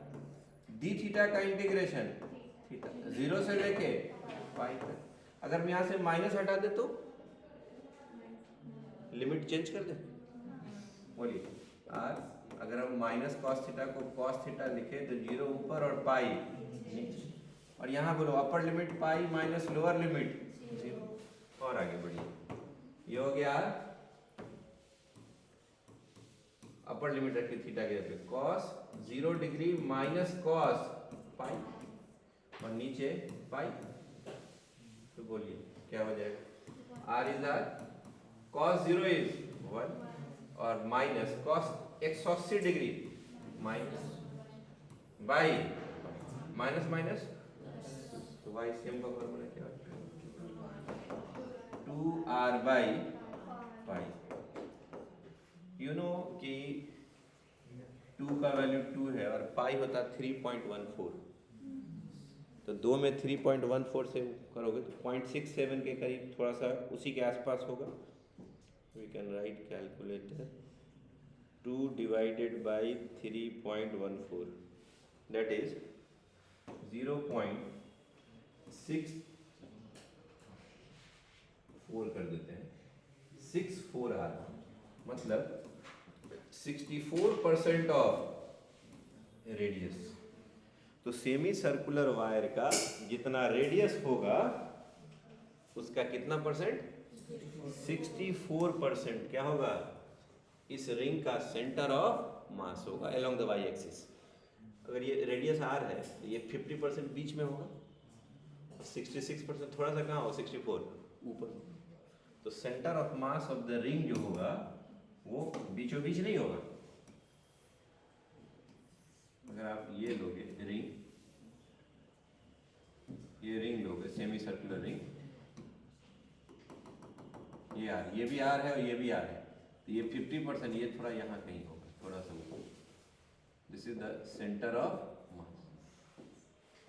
डी थीटा का इंटीग्रेशन थीटा 0 से लेके पाई तक। अगर मैं यहाँ से माइनस हटा दे तो लिमिट चेंज कर दे, बोलिए आर। अगर हम माइनस कॉस थीटा को कॉस थीटा लिखे तो 0 ऊपर और पाई नीचे, और यहाँ बोलो upper limit pi minus lower limit 0, और आगे बढ़िए। ये हो गया अपर लिमिट रखी थीटा के जगह cos 0 degree minus cos pi, और नीचे पाई, तो बोलिए क्या हो जाएगा, r is r, cos 0 is 1, और minus cos 180 degree minus by minus minus तो वाई सेम का फॉर्मूला क्या है 2r by pi. You know कि 2 का वैल्यू 2 है और पाई होता है 3.14, तो 2 में 3.14 से करोगे तो 0.67 के करीब, थोड़ा सा उसी के आसपास होगा। We can write calculator 2 divided by 3.14 that is 0.64 कर देते हैं 64r, मतलब 64% ऑफ रेडियस। तो सेमी सर्कुलर वायर का जितना रेडियस होगा उसका कितना परसेंट 64% क्या होगा इस रिंग का सेंटर ऑफ मास होगा अलोंग द वाई एक्सिस। अगर ये रेडियस आर है तो ये 50% बीच में होगा, 66% थोड़ा सा कहाँ हो 64 ऊपर। तो centre of mass of the ring जो होगा वो बीचों बीच नहीं होगा। अगर आप ये लोगे रिंग, ये रिंग लोगे सेमी सर्कुलर रिंग, ये आर, ये भी आर है और ये भी आर है, तो ये 50%, ये थोड़ा यहाँ कहीं होगा, थोड़ा सा ऊपर। This is the centre of mass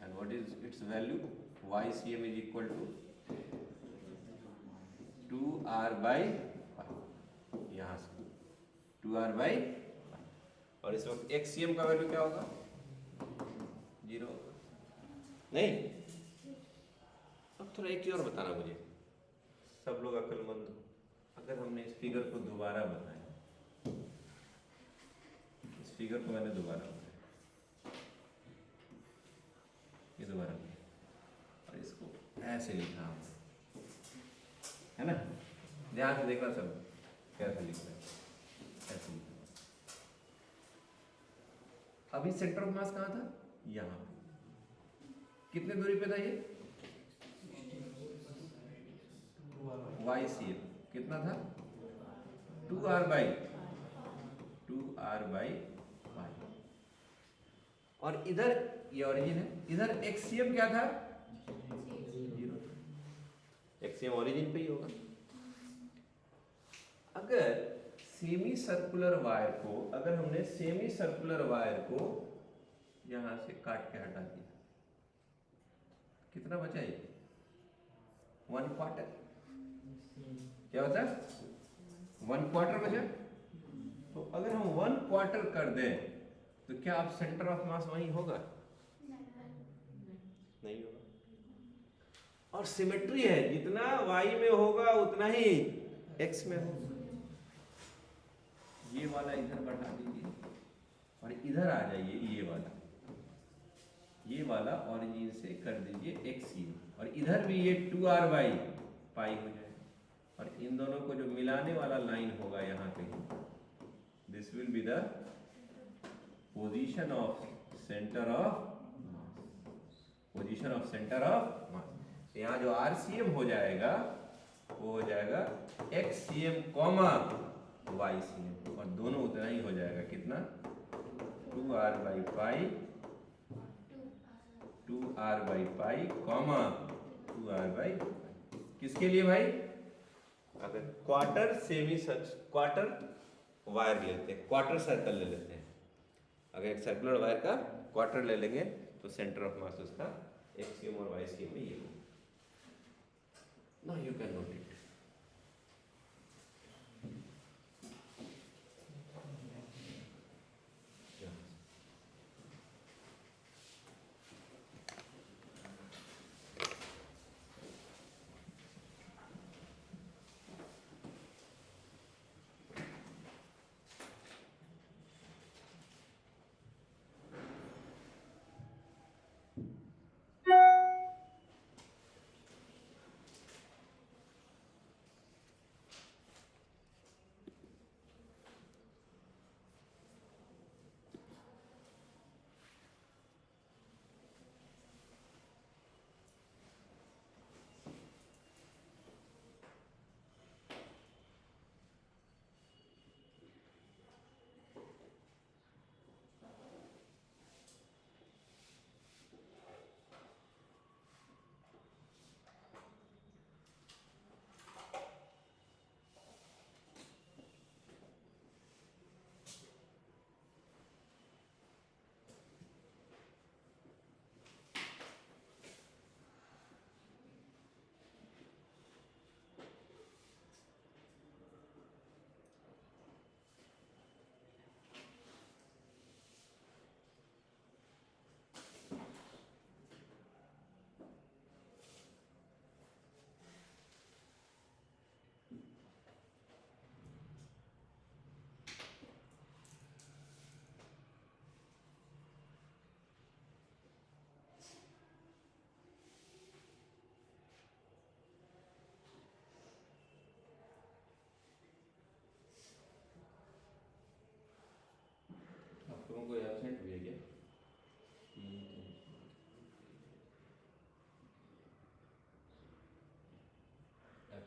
and what is its value YCM is equal to 2r by यहाँ से 2r बाई, और इस वक्त XCM का वैल्यू क्या होगा 0 नहीं। अब थोड़ा एक और बताना मुझे, सब लोग अक्लमंद हो, अगर हमने इस फिगर को दोबारा बनाया, इस फिगर को मैंने दोबारा बनाया, ये दोबारा बनाया और इसको ऐसे लिखा है ना, ध्यान से देखना सब कैसे लिखना है, ऐसे लिखना। अभी सेंटर ऑफ मास कहाँ था यहाँ पे, कितने दूरी पे था ये YCM कितना था 2r बाई पाई, और इधर ये ओरिजिन है, इधर XCM क्या था 0, XCM ओरिजिन पे ही होगा। अगर सेमी सर्कुलर वायर को, अगर हमने सेमी सर्कुलर वायर को यहां से काट के हटा दिया, कितना बचा ये 1/4, क्या होता है 1/4 बचा। तो अगर हम 1/4 कर दें तो क्या आप सेंटर ऑफ मास वहीं होगा नहीं होगा। और सिमेट्री है, जितना y में होगा उतना ही x में होगा। ये वाला इधर बढ़ा दीजिए और इधर आ जाइए, ये वाला ओरिजिन से कर दीजिए XCM, और इधर भी ये 2r बाई पाई हो जाए, और इन दोनों को जो मिलाने वाला लाइन होगा यहाँ कहीं, this will be the position of centre of मास। यहाँ जो RCM हो जाएगा वो हो जाएगा XCM कॉमा YCM, और दोनों उतना ही हो जाएगा, कितना 2r by pi comma 2r by, किसके लिए भाई, अगर क्वार्टर वायर लेते हैं, क्वार्टर सर्कल ले लेते हैं, अगर एक सर्कुलर वायर का क्वार्टर ले लेंगे तो सेंटर ऑफ मास उसका XCM और YCM में ये होगा। Now you can note it.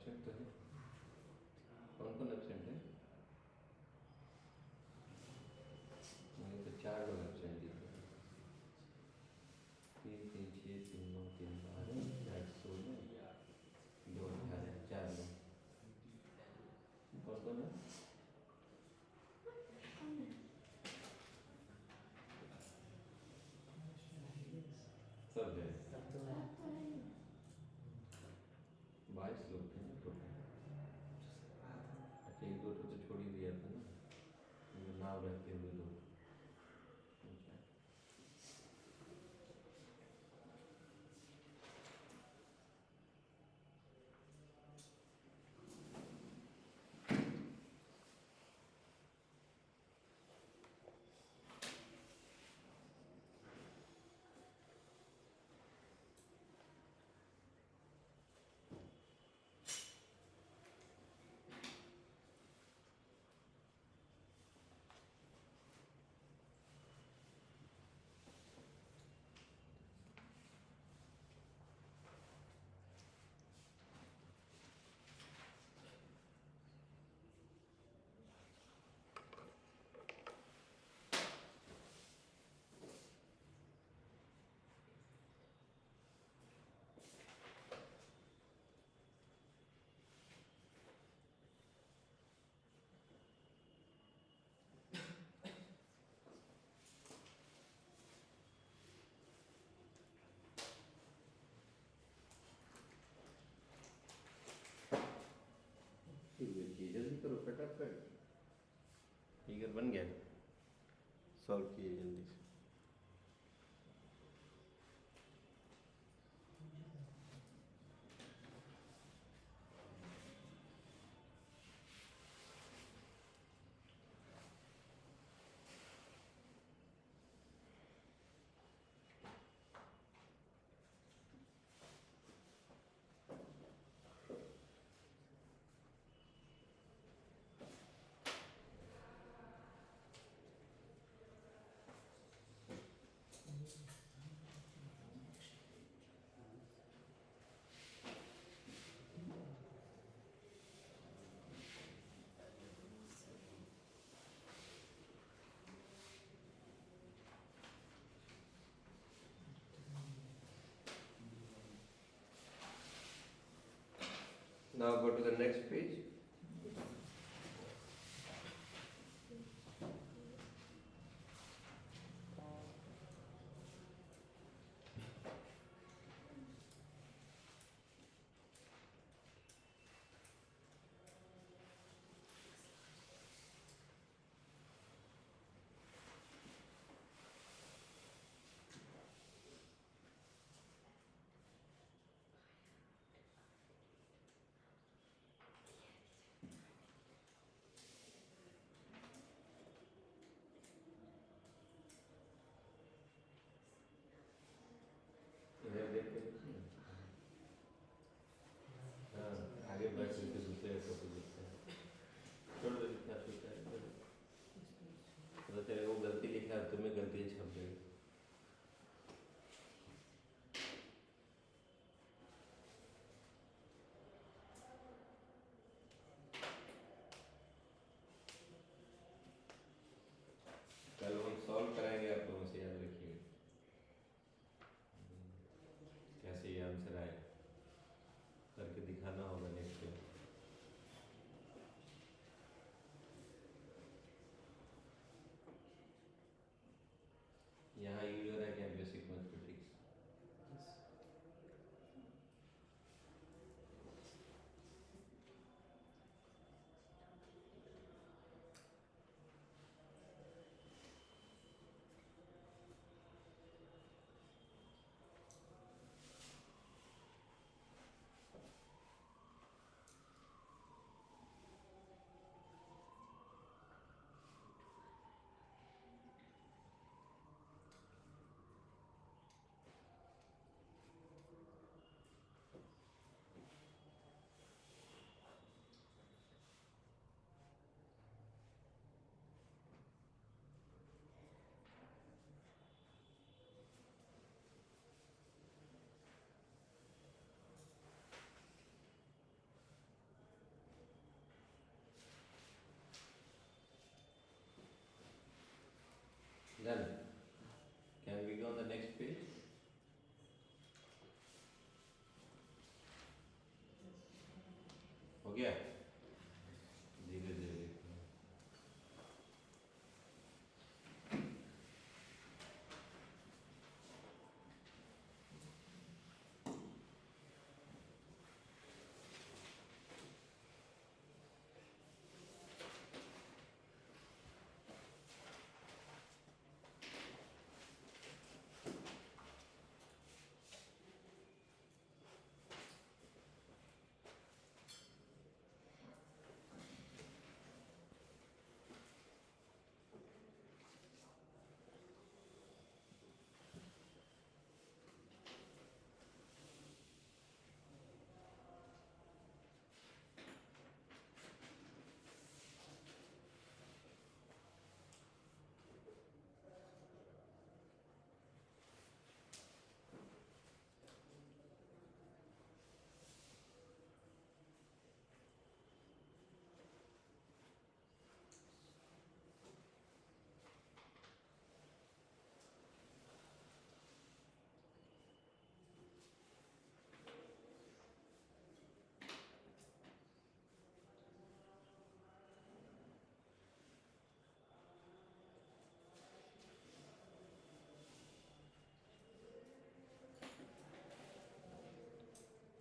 Absent तो है, कौन कौन एब्सेंट है? मुझे तो 4 लोग एब्सेंट दिख रहे हैं। 3 3 6 3 9 3 12 4 16 2 18 4 लोग। कौन कौन है? सब है, 22 लोग थे ना टोटल। अच्छा, 1 2 तो छोड़ ही दिया था ना, नाम रखते हुए लोग। जल्दी करो फटाफट, फिगर बन गया, सॉल्व किए जल्दी से। Now go to the next page.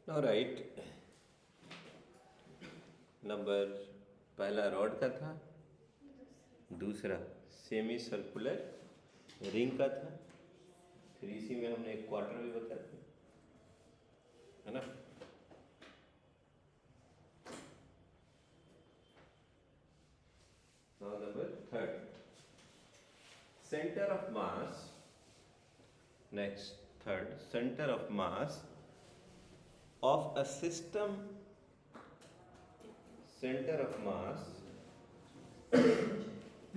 Right, number पहला रॉड का था, दूसरा सेमी सर्कुलर रिंग का था, फिर इसी में हमने एक क्वार्टर भी बता दिया, है ना। Now number third, centre of mass, next third, centre of mass of a system, center of mass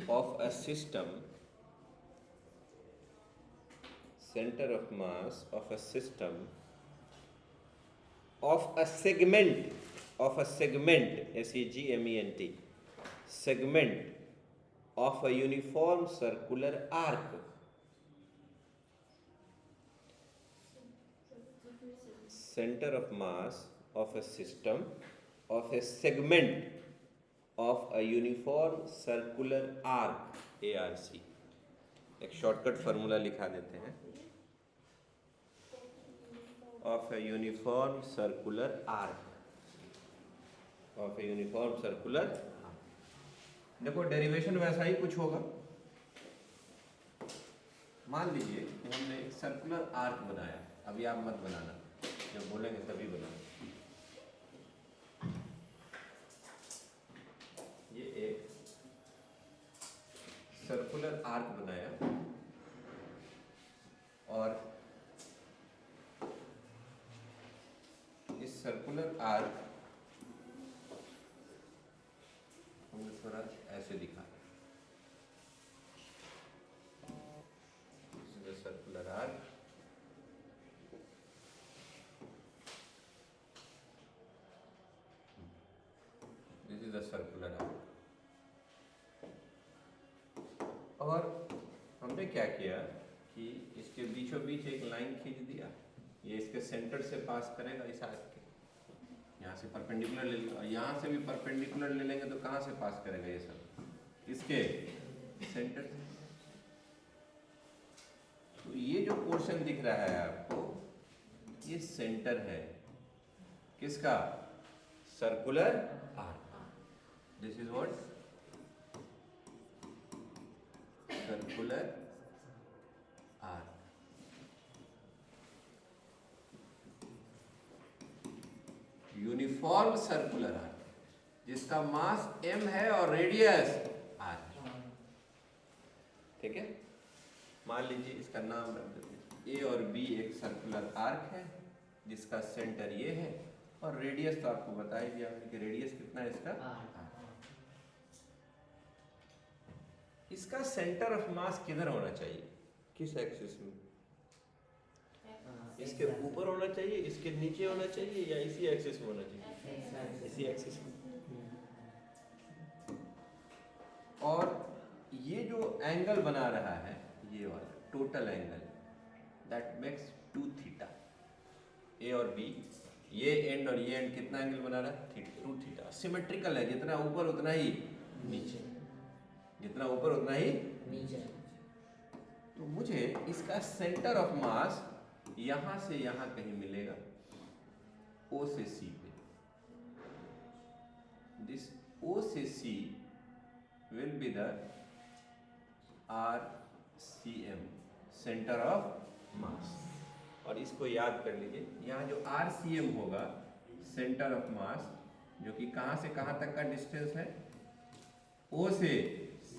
of a system, center of mass of a system of a segment, segment, segment of a uniform circular arc, center of mass of a system of a segment of a uniform circular arc, ARC। एक shortcut formula लिखा देते हैं, of a uniform circular arc, of a uniform circular arc। देखो derivation वैसा ही कुछ होगा। मान लीजिए कि हमने एक सर्कुलर आर्क बनाया, अभी आप मत बनाना, जब बोलेंगे तभी बनाना। ये एक सर्कुलर आर्क बनाया और इस सर्कुलर आर्क हमने थोड़ा ऐसे दिखा, circular arc, this is the circular arc. और हमने क्या किया कि इसके बीचों बीच एक लाइन खींच दिया, ये इसके सेंटर से पास करेगा इस आर्क के, यहाँ से परपेंडिकुलर ले लेगा, यहाँ से भी परपेंडिकुलर ले लेंगे तो कहाँ से पास करेगा ये सब, इसके सेंटर से। तो ये जो पोर्शन दिख रहा है आपको, ये सेंटर है किसका, circular arc. This is what, circular arc. Uniform circular arc जिसका मास m है और रेडियस r, ठीक है। मान लीजिए इसका नाम रख देते हैं, A और B एक सर्कुलर आर्क है जिसका सेंटर ये है और रेडियस तो आपको बता ही दिया कि रेडियस कितना है इसका, इसका सेंटर ऑफ मास किधर होना चाहिए, किस एक्सिस में, इसके ऊपर होना चाहिए, इसके नीचे होना चाहिए, या इसी एक्सिस में होना चाहिए, इसी एक्सिस में। और ये जो एंगल बना रहा है, ये वाला total angle, that makes 2 theta. A और बी, ये एंड और ये एंड कितना एंगल बना रहा है, 2 थीटा। सिमेट्रिकल है, जितना ऊपर उतना ही नीचे, जितना ऊपर उतना ही नीचे। तो मुझे इसका सेंटर ऑफ मास यहां से यहां कहीं मिलेगा, O से C पे। दिस O से C will be the RCM, centre of मास। और इसको याद कर लीजिए, यहाँ जो RCM होगा, सेंटर ऑफ मास, जो कि कहां से कहां तक का डिस्टेंस है, O से C,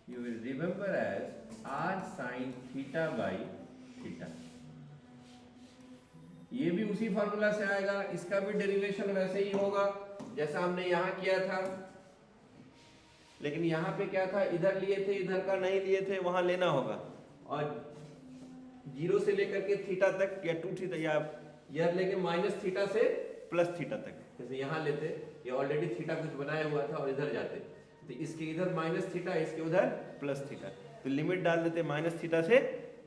you will remember as R sin theta by theta। ये भी उसी फॉर्मूला से आएगा, इसका भी डेरिवेशन वैसे ही होगा जैसा हमने यहाँ किया था। लेकिन यहाँ पे क्या था, इधर लिए थे, इधर का नहीं लिए थे, वहां लेना होगा। और 0 से लेकर के थीटा तक या 2 थीटा, या यह लेके माइनस थीटा से प्लस थीटा तक, जैसे यहाँ लेते, ये ऑलरेडी थीटा कुछ बनाया हुआ था और इधर जाते, तो इसके इधर माइनस थीटा, इसके उधर प्लस थीटा, तो लिमिट डाल देते माइनस थीटा से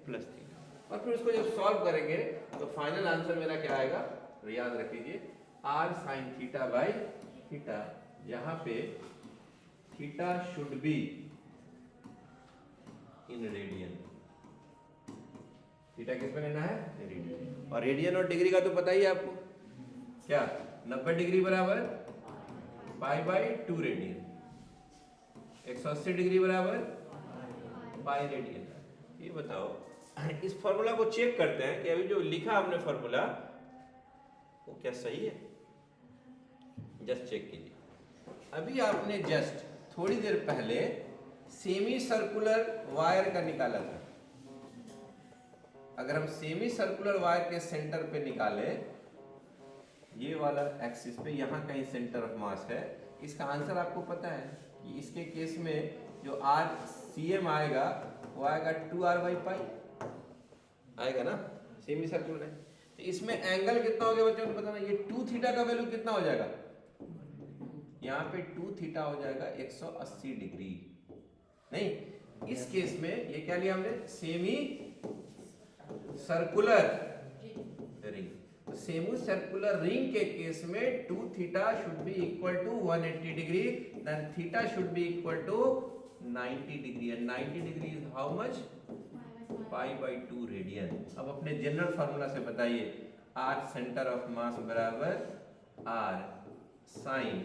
प्लस थीटा। और फिर उसको जब सॉल्व करेंगे तो फाइनल आंसर मेरा क्या आएगा, तो याद रख लीजिए, r sin theta by theta, यहाँ पे theta should be in radian. Theta किस में लेना है, रेडियन। और रेडियन और डिग्री का तो पता ही है आपको, क्या 90 डिग्री बराबर पाई बाई 2 रेडियन, 180 डिग्री बराबर पाई रेडियन। ये बताओ इस फॉर्मूला को चेक करते हैं कि अभी जो लिखा हमने फॉर्मूला वो क्या सही है। जस्ट चेक कीजिए। अभी आपने जस्ट थोड़ी देर पहले सेमी सर्कुलर वायर का निकाला था। अगर हम सेमी सर्कुलर वायर के सेंटर पे निकाले, ये वाला एक्सिस पे यहाँ कहीं सेंटर ऑफ मास है, इसका आंसर आपको पता है कि इसके केस में जो आर सी एम आएगा वो आएगा 2r/पाई आएगा ना, सेमी सर्कुलर है। तो इसमें एंगल कितना हो गया बच्चों ने बताना। ये 2 थीटा का वैल्यू कितना हो जाएगा, यहाँ पे 2 थीटा हो जाएगा 180 डिग्री। नहीं, इस केस में ये क्या लिया हमने, सेमी सर्कुलर रिंग। तो सेमी सर्कुलर रिंग के केस में 2 theta should be equal to 180 degree, then theta should be equal to 90 degree, and 90 degree is how much, pi by 2 radian. अब अपने जनरल फार्मूला से बताइए, आर सेंटर ऑफ मास बराबर are sine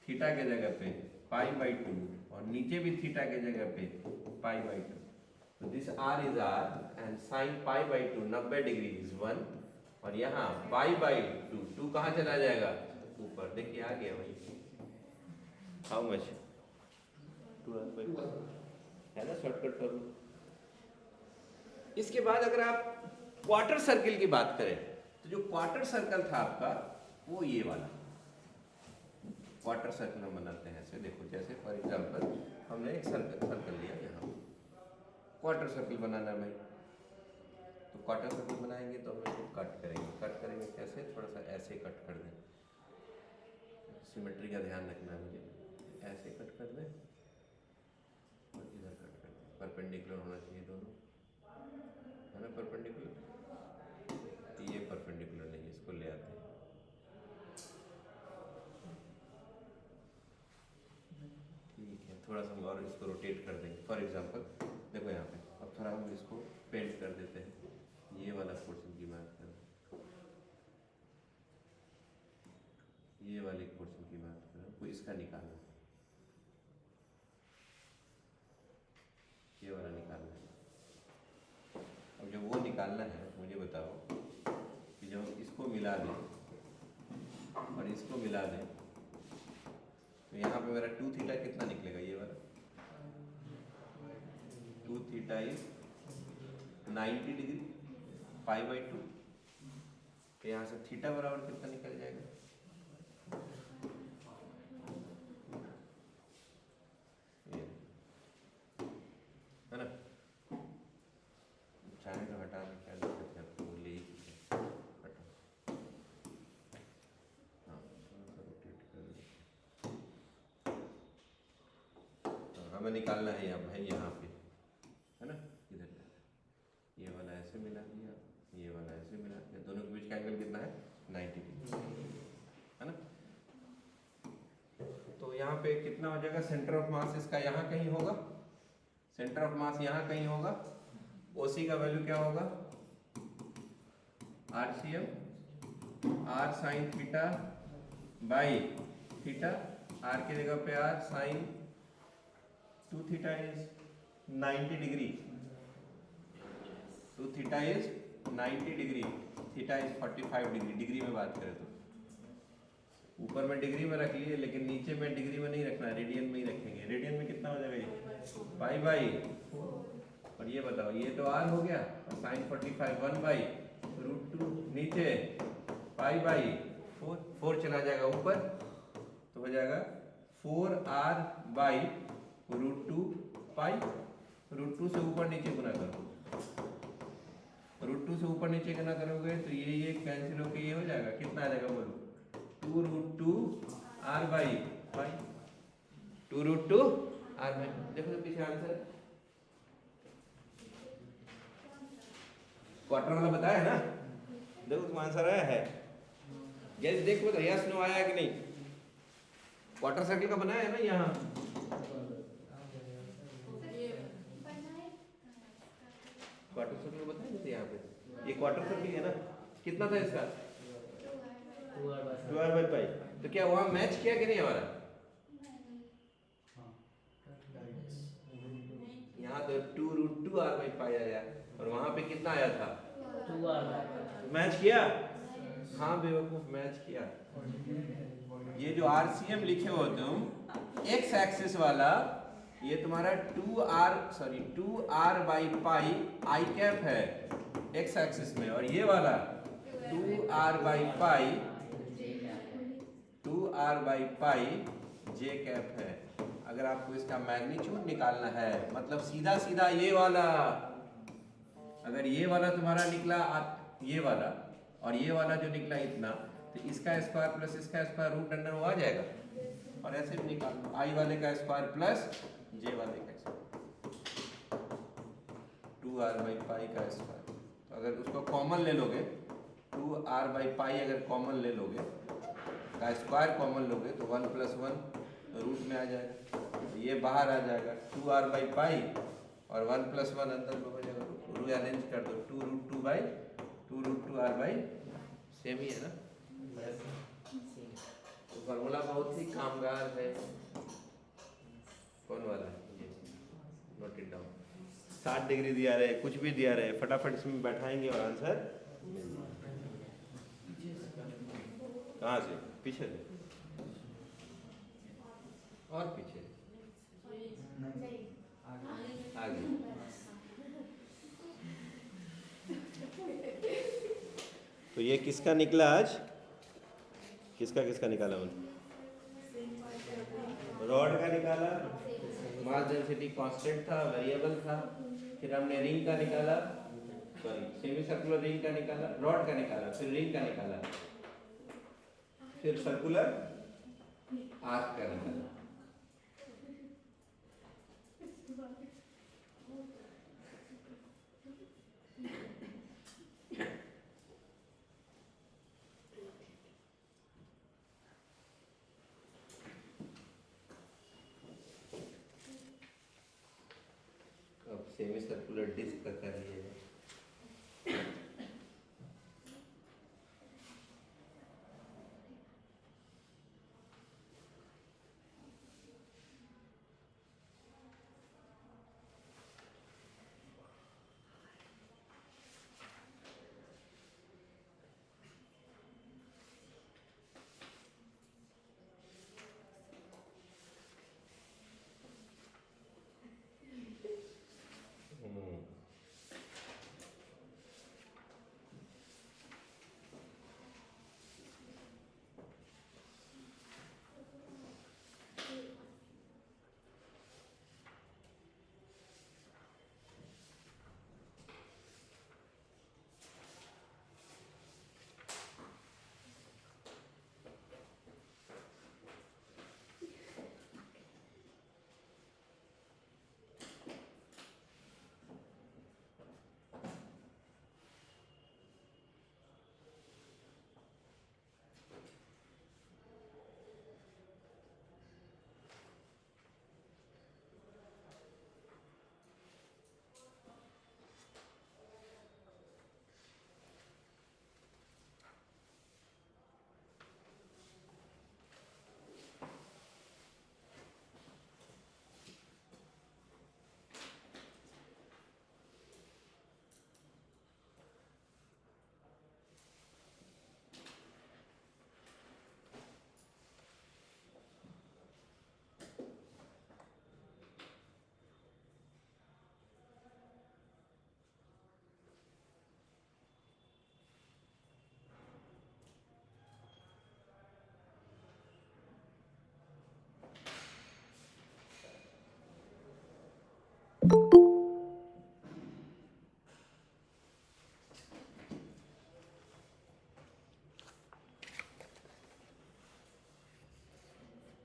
theta के जगह पे पाई बाई 2 और नीचे भी थीटा के जगह पे पाई बाई 2। तो this r is r and sine pi by 2 90 degree is 1, और यहाँ पाई बाई 2 कहाँ चला जाएगा, ऊपर। देखिए आ गया भाई, हाउ मच 2r/2 है ना, शॉर्टकट फॉर्मूला। इसके बाद अगर आप क्वार्टर सर्किल की बात करें तो जो क्वार्टर सर्कल था आपका वो ये वाला क्वार्टर सर्कल हम बनाते हैं। ऐसे देखो, जैसे फॉर एग्जांपल हमने एक सर्कल लिया, यहाँ क्वार्टर सर्कल बनाना है भाई। तो क्वार्टर सर्कल बनाएंगे तो हम इसको कट करेंगे कैसे, थोड़ा सा ऐसे कट कर दें, सिमेट्री का ध्यान रखना है मुझे। ऐसे कट कर दें और इधर कट कर दें, परपेंडिकुलर होना चाहिए दोनों, है ना, परपेंडिकुलर। ये परपेंडिकुलर नहीं है, इसको ले आते हैं। ठीक है, थोड़ा सा और इसको रोटेट कर देंगे। फॉर एग्जांपल देखो यहाँ पे, अब थोड़ा हम इसको पेंट कर देते हैं। ये वाला पोर्शन की बात करें, ये वाले पोर्शन की बात करें, कोई इसका निकालना, ये वाला निकालना है। अब जब वो निकालना है, मुझे बताओ कि जब हम इसको मिला दें और इसको मिला दें तो यहाँ पे मेरा 2 थीटा कितना निकलेगा, ये वाला 2 theta is 90 degree pi by 2। तो यहाँ से थीटा बराबर कितना निकल जाएगा, ये है ना। चाहे तो हटा दें, क्या दिक्कत है, आपको ले ही हटा, हाँ थोड़ा सा रोटेट कर दें। तो हमें निकालना है यहाँ भाई, यहाँ पे है ना, इधर ये वाला ऐसे मिला दिया, ये वाला ऐसे मिला दिया, दोनों के बीच का एंगल कितना है, 90 डिग्री, है ना। तो यहाँ पे कितना हो जाएगा, सेंटर ऑफ मास इसका यहाँ कहीं होगा, सेंटर ऑफ मास यहाँ कहीं होगा। ओसी का वैल्यू क्या होगा, RCM r sine theta by theta, r की जगह पे r sine 2 theta is 90 degree, 2 theta is 90 degree, theta is 45 degree. Degree में बात करें तो ऊपर में डिग्री में रख लिए, लेकिन नीचे में डिग्री में नहीं रखना, रेडियन में ही रखेंगे। रेडियन में कितना हो जाएगा, ये पाई बाई, और ये बताओ ये तो आर हो गया, और साइन 45 1/√2, नीचे पाई बाई 4 चला जाएगा ऊपर, तो हो जाएगा 4r/√2 पाई। √2 से ऊपर नीचे गुना करो, √2 से ऊपर नीचे गुना करोगे तो ये कैंसिल होकर ये हो जाएगा, कितना आ जाएगा बोलो, 2√2r/पाई, 2√2r/। देखो तो पीछे आंसर क्वार्टर वाला बताया है ना, देखो तुम आंसर आया है। जैसे देखो तो यस नो आया कि नहीं, क्वार्टर सर्कल का बनाया है ना यहाँ, क्वार्टर सर्कल बताया थे यहाँ पे, ये क्वार्टर सर्कल है ना, कितना था इसका 2r/π। तो क्या वहाँ मैच किया कि नहीं हमारा? यहाँ तो 2√2r/π आया और वहाँ पे कितना आया था? 2r/π। मैच किया? हाँ बेवकूफ, मैच किया। ये जो RCM लिखे हो तुम, x एक्सिस वाला ये तुम्हारा 2r/π i कैप है x एक्सिस में, और ये वाला 2r/π j कैप है। अगर आपको इसका मैग्नीट्यूड निकालना है, मतलब सीधा सीधा ये वाला, अगर ये वाला तुम्हारा निकला ये वाला, और ये वाला जो निकला इतना, तो इसका स्क्वायर प्लस इसका स्क्वायर रूट अंडर वो आ जाएगा। और ऐसे भी निकाल लो, आई वाले का स्क्वायर प्लस जे वाले का स्क्वायर, 2r/π का स्क्वायर। तो अगर उसको कॉमन ले लोगे, 2r/π अगर कॉमन ले लोगे, का स्क्वायर कॉमन लोगे, तो 1 + 1 रूट में आ जाएगा, ये बाहर आ जाएगा 2r/π, और 1 + 1 अंदर में हो जाएगा। रीअरेंज कर दो, 2√2r/, सेम ही है ना। तो फॉर्मूला बहुत ही कामगार है। कौन वाला ये? Note it down. 60 डिग्री दिया रहे, कुछ भी दिया रहे, फटाफट इसमें बैठाएंगे और आंसर कहाँ से? पीछे से और पीछे आगे। तो ये किसका निकला आज? किसका निकाला मैंने? रॉड का निकाला, मास डेंसिटी कांस्टेंट था, वेरिएबल था। फिर हमने रिंग का निकाला, सॉरी सेमी सर्कुलर रिंग का निकाला, रॉड का निकाला, फिर रिंग का निकाला, फिर सर्कुलर आर्क का निकाला। अब सेमी सर्कुलर डिस्क का कर लिए।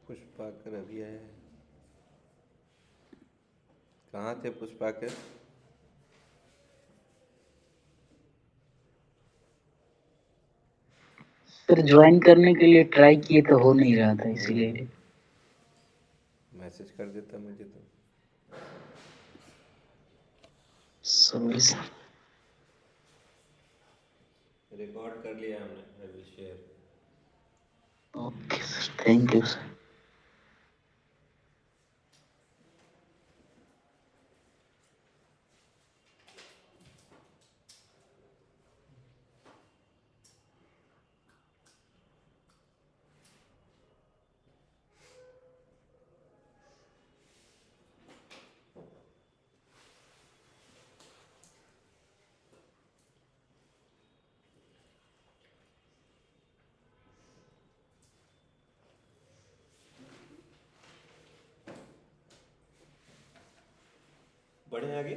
पुष्पाकर अभी आया है। कहाँ थे पुष्पाकर? सर ज्वाइन करने के लिए ट्राई किए तो हो नहीं रहा था, इसीलिए मैसेज कर देता मुझे तो। Sorry sir. रिकॉर्ड कर लिया हमने, I will share. Okay sir, thank you sir. बढ़े आगे।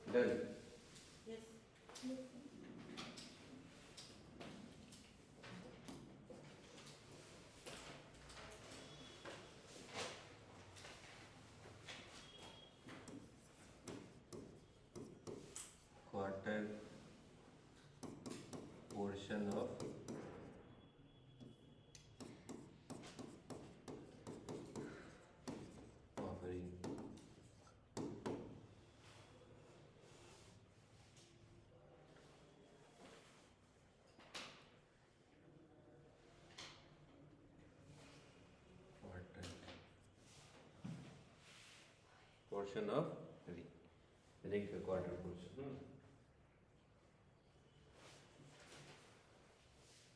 Done. Quarter portion of offering. Portion of ring का क्वार्टर पोर्शन।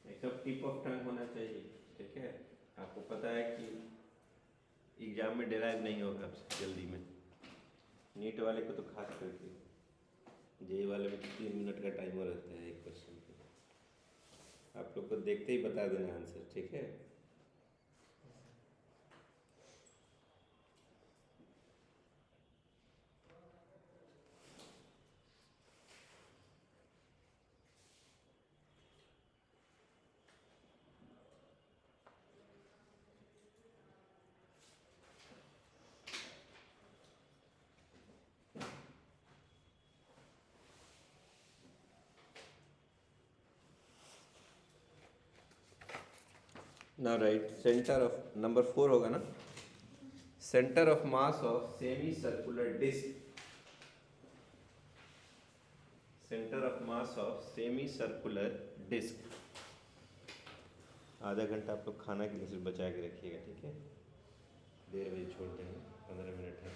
एक सब टिप ऑफ टंग होना चाहिए, ठीक है। आपको पता है कि एग्जाम में डेराइव नहीं होगा आपसे जल्दी में। नीट वाले को तो खास करके, जेई वाले में 3 मिनट का टाइमर रहता है एक क्वेश्चन पे। आप लोग को देखते ही बता देना आंसर, ठीक है। Now write centre of, number 4 होगा ना, centre of mass of semi circular disc. Centre of mass of semi circular disc. आधा घंटा आप लोग खाना के लिए सिर्फ बचा के रखिएगा, ठीक है। 1:30 बजे छोड़ देंगे, 15 मिनट है,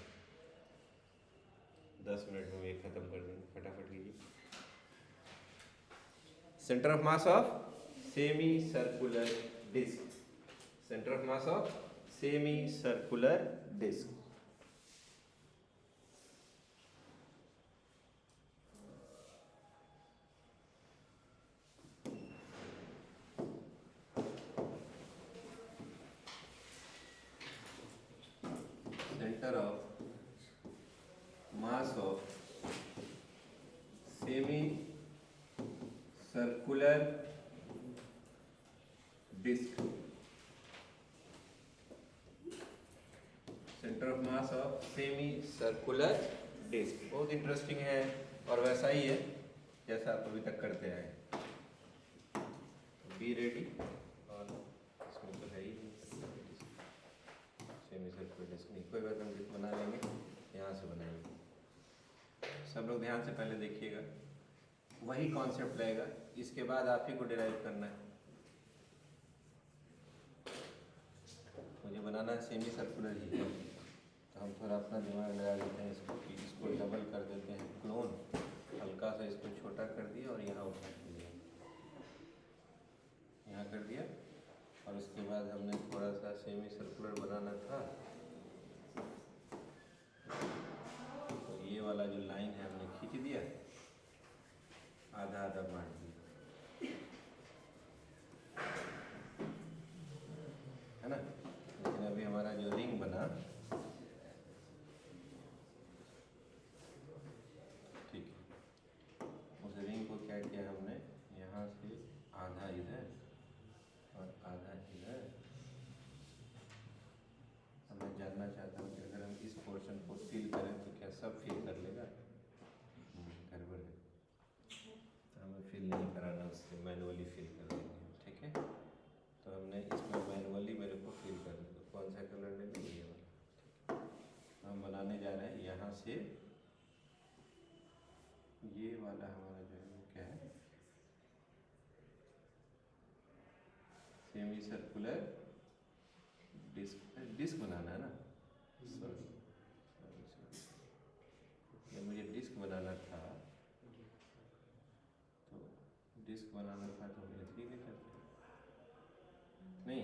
10 मिनट में ये खत्म कर देंगे, फटाफट कीजिए। Centre of mass of semi circular disc. Centre of mass of semi circular disc. Centre of mass of semi circular disc. Centre of mass of semi circular disc बहुत इंटरेस्टिंग है और वैसा ही है जैसा आप अभी तक करते आए। Be ready. और इसमें तो है ही सेमी सर्कुलर डिस्क नहीं, कोई बात हम बना लेंगे, यहाँ से बनाएंगे। सब लोग ध्यान से पहले देखिएगा, वही कॉन्सेप्ट रहेगा, इसके बाद आप ही को डिराइव करना है। मुझे बनाना है सेमी सर्कुलर ही है, तो हम थोड़ा अपना दिमाग लगा देते हैं इसको, कि इसको डबल कर देते हैं क्लोन, हल्का सा इसको छोटा कर दिया और यहाँ उठा दिया, यहाँ कर दिया। और उसके बाद हमने थोड़ा सा सेमी सर्कुलर बनाना था, तो ये वाला जो लाइन है हमने खींच दिया, आधा आधा बांट दिया, है ना। लेकिन अभी हमारा जो रिंग बना, ठीक है, उस रिंग को क्या किया हमने, यहाँ से आधा इधर और आधा इधर। मैं जानना चाहता हूँ कि अगर हम इस पोर्शन को फिल करें तो क्या सब फिल कर लेगा? गड़बड़ है, तो हम ये वाला हमारा जो है वो क्या है, सेमी सर्कुलर डिस्क। डिस्क बनाना है ना, सॉरी जब मुझे डिस्क बनाना था तो डिस्क बनाना था तो हम ऐसे ही नहीं करते, नहीं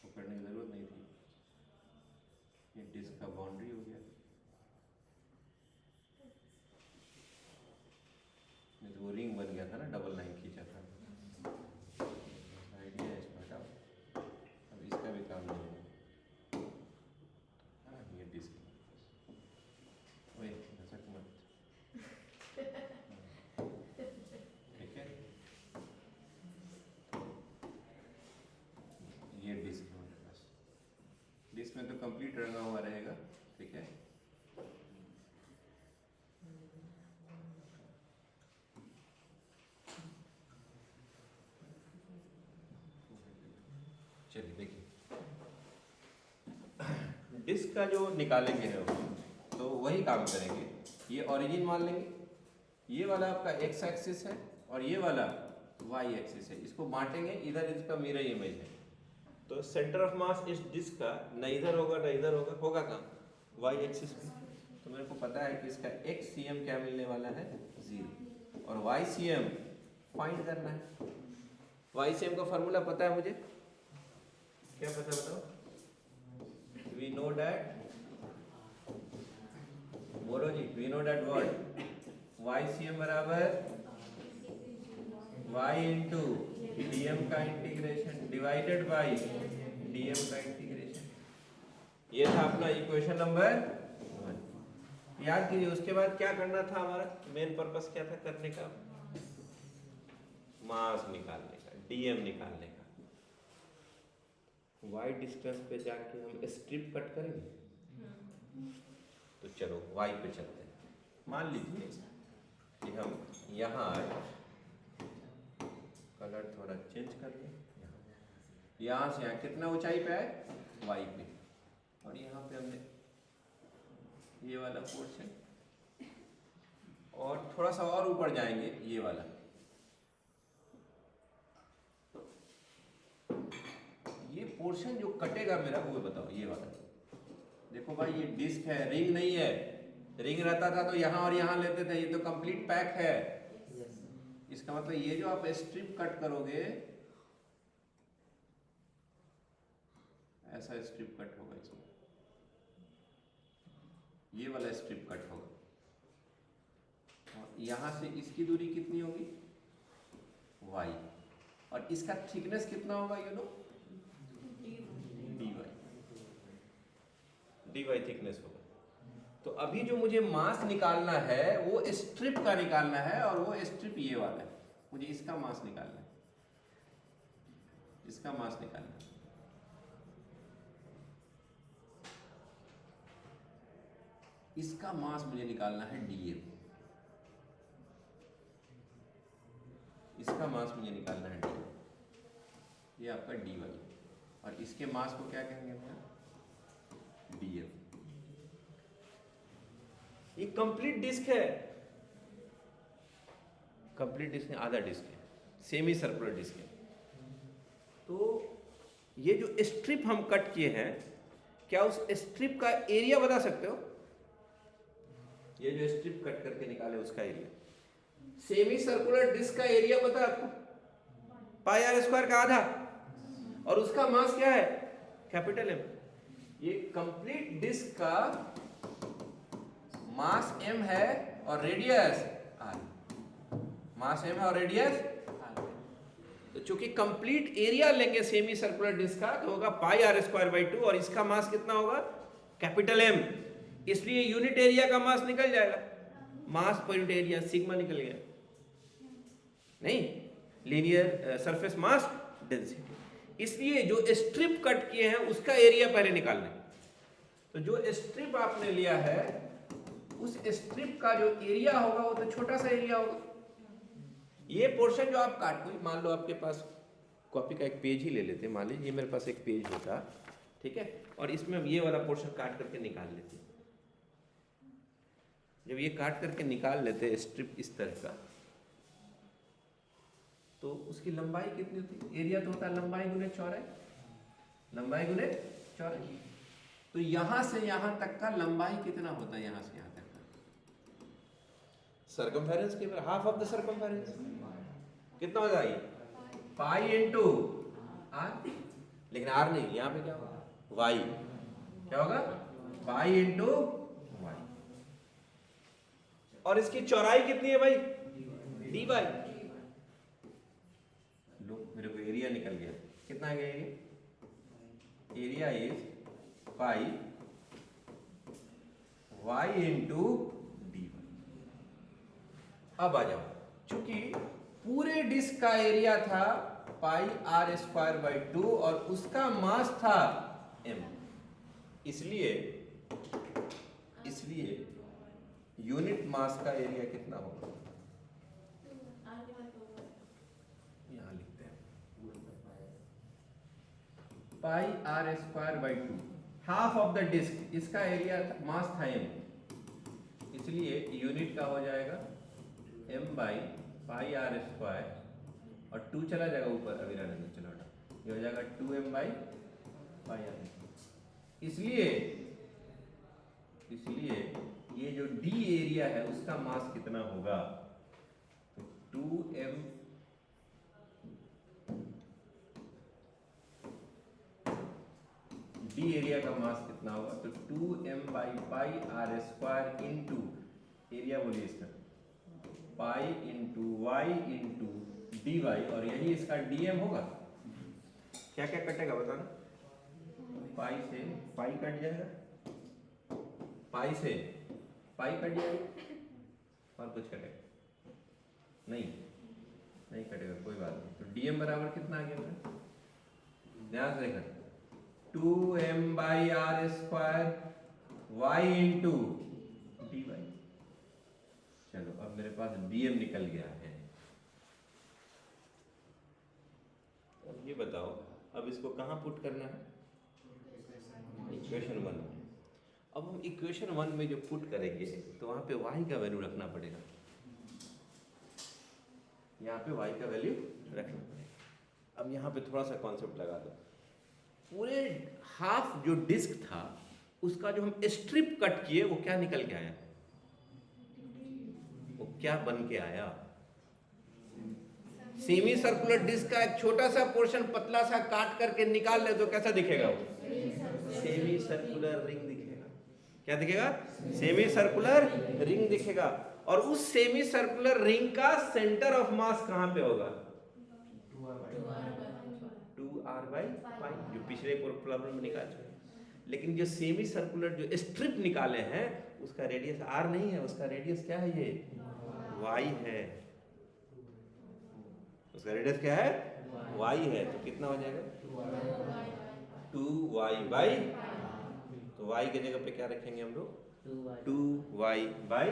वो करने की ज़रूरत नहीं थी। ये डिस्क का बाउंड्री हो गया, नहीं तो वो रिंग बन गया था ना, डबल लाइन खींचा था। आइडिया है इसको हटाओ, अब इसका भी काम नहीं होगा। हाँ ये डिस्क, ओए घसक मत, ठीक है। ये डिस्क है हमारे पास, डिस्क में तो कंप्लीट रंगा हुआ रहेगा, ठीक है। चलिए देखिए, डिस्क का जो निकालेंगे है तो वही काम करेंगे। ये ओरिजिन मान लेंगे, ये वाला आपका एक्स एक्सिस है और ये वाला वाई एक्सिस है, इसको बांटेंगे, इधर इसका मिरर इमेज है। तो सेंटर ऑफ मास इस डिस्क का न इधर होगा न इधर होगा, होगा कहाँ, वाई एक्सिस पे। तो मेरे को पता है कि इसका एक्स सी एम क्या मिलने वाला है, 0, और वाई सी एम फाइंड करना है। वाई सी एम का फॉर्मूला पता है मुझे, क्या पता बताओ? We know that, बोलो जी, we know that what, YCM बराबर y इंटू dm का इंटीग्रेशन डिवाइडेड बाई dm का इंटीग्रेशन। ये था अपना इक्वेशन नंबर 1। याद कीजिए, उसके बाद क्या करना था, हमारा मेन पर्पस क्या था करने का, मास निकालने का, dm निकालने का। y डिस्टेंस पे जाके हम स्ट्रिप कट करेंगे, तो चलो y पे चलते हैं। मान लीजिए कि हम यहाँ आए, कलर थोड़ा चेंज कर लें, यहाँ से यहाँ कितना ऊंचाई पे आए, y पे, और यहाँ पे हमने ये वाला पोर्शन, और थोड़ा सा और ऊपर जाएंगे, ये वाला, ये पोर्शन जो कटेगा मेरा वो बताओ, ये वाला। देखो भाई ये डिस्क है, रिंग नहीं है, रिंग रहता था तो यहाँ और यहाँ लेते थे, ये तो कंप्लीट पैक है। इसका मतलब ये जो आप स्ट्रिप कट करोगे, ऐसा स्ट्रिप कट होगा इसमें, ये वाला स्ट्रिप कट होगा, और यहाँ से इसकी दूरी कितनी होगी, y, और इसका थिकनेस कितना होगा, यू नो, dy थिकनेस होगा। तो अभी जो मुझे मास निकालना है वो स्ट्रिप का निकालना है, और वो स्ट्रिप ये वाला है, मुझे इसका मास निकालना है, इसका मास निकालना है। इसका मास मुझे निकालना है dm, इसका मास मुझे निकालना है dm, ये आपका dy, और इसके मास को क्या कहेंगे हम, dm। ये कंप्लीट डिस्क है, कंप्लीट डिस्क है, आधा डिस्क है, सेमी सर्कुलर डिस्क है। तो ये जो स्ट्रिप हम कट किए हैं, क्या उस स्ट्रिप का एरिया बता सकते हो? ये जो स्ट्रिप कट करके निकाले उसका एरिया, सेमी सर्कुलर डिस्क का एरिया पता है आपको, पाई आर स्क्वायर का आधा, और उसका मास क्या है, कैपिटल M। ये कंप्लीट डिस्क का मास m है और रेडियस r, मास m है और रेडियस r। तो चूंकि कंप्लीट एरिया लेंगे सेमी सर्कुलर डिस्क का, तो होगा पाई आर स्क्वायर बाई 2, और इसका मास कितना होगा, कैपिटल M, इसलिए यूनिट एरिया का मास निकल जाएगा, मास पर यूनिट एरिया सिग्मा निकल गया, नहीं, लीनियर सरफेस मास डेंसिटी। इसलिए जो स्ट्रिप कट किए हैं उसका एरिया पहले निकालना है। तो जो स्ट्रिप आपने लिया है, उस स्ट्रिप का जो एरिया होगा वो तो छोटा सा एरिया होगा। ये पोर्शन जो आप काट, कोई मान लो आपके पास कॉपी का एक पेज ही ले लेते, मान लीजिए मेरे पास एक पेज होता, ठीक है, और इसमें ये वाला पोर्शन काट करके निकाल लेते, जब ये काट करके निकाल लेते स्ट्रिप इस तरह का, तो उसकी लंबाई कितनी होती है? एरिया तो होता है लंबाई गुने चौड़ाई, लंबाई गुने चौड़ाई। तो यहां से यहां तक का लंबाई कितना होता है? यहां से यहां तक का सर्कमफेरेंस के हाफ ऑफ द सर्कमफेरेंस कितना हो जाएगी? Pi into r. लेकिन आर नहीं, यहाँ पे क्या होगा? वाई। क्या होगा? Pi into y. और इसकी चौड़ाई कितनी है भाई? D Y. लो मेरे को एरिया निकल गया। कितना आ गया area? Area is pi y into d y. अब आ जाओ, चूंकि पूरे डिस्क का एरिया था पाई आर स्क्वायर बाई 2 और उसका मास था m, इसलिए यूनिट मास का एरिया कितना होगा? यहां लिखते हैं pi r square by 2, half of the disc, इसका एरिया मास था m, इसलिए यूनिट का हो जाएगा m by pi r square और 2 चला जाएगा ऊपर, अभी रहने दो, चलो हटा, ये हो जाएगा 2m बाई पाई आर। इसलिए ये जो d एरिया है उसका मास कितना होगा? तो 2m d एरिया का मास कितना होगा? तो 2m by pi r square into area बोलिए इसका pi into y into d y, और यही इसका डीएम होगा। क्या क्या कटेगा बताना? पाई से पाई कट जाएगा, पाई से पाई कट जाएगा, और कुछ कटेगा नहीं? नहीं कटेगा, कोई बात नहीं। तो डीएम बराबर कितना आ गया? ध्यान से देखना, 2m by r square y into d y. चलो अब मेरे पास डीएम निकल गया है। अब ये बताओ, अब इसको कहाँ पुट करना है? इक्वेशन 1 में। अब हम इक्वेशन 1 में जो पुट करेंगे तो वहाँ पे y का वैल्यू रखना पड़ेगा, यहाँ पे y का वैल्यू रखना पड़ेगा। अब यहाँ पे थोड़ा सा कॉन्सेप्ट लगा दो, पूरे हाफ जो डिस्क था उसका जो हम स्ट्रिप कट किए वो क्या निकल के आया? वो क्या बन के आया? सेमी सर्कुलर डिस्क का एक छोटा सा पोर्शन पतला सा काट करके निकाल ले तो कैसा दिखेगा? वो सेमी सर्कुलर रिंग दिखेगा। क्या दिखेगा? सेमी सर्कुलर रिंग दिखेगा। और उस सेमी सर्कुलर रिंग का सेंटर ऑफ मास कहां पे होगा? 2r बाई पाई, जो पिछले प्रॉब्लम में निकाल चुके। लेकिन जो सेमी सर्कुलर जो स्ट्रिप निकाले हैं उसका रेडियस r नहीं है, उसका रेडियस क्या है? ये y है। उसका रेडियस क्या है? y है। तो कितना हो जाएगा? 2y बाई, तो y के जगह पे क्या रखेंगे हम लोग? 2y by.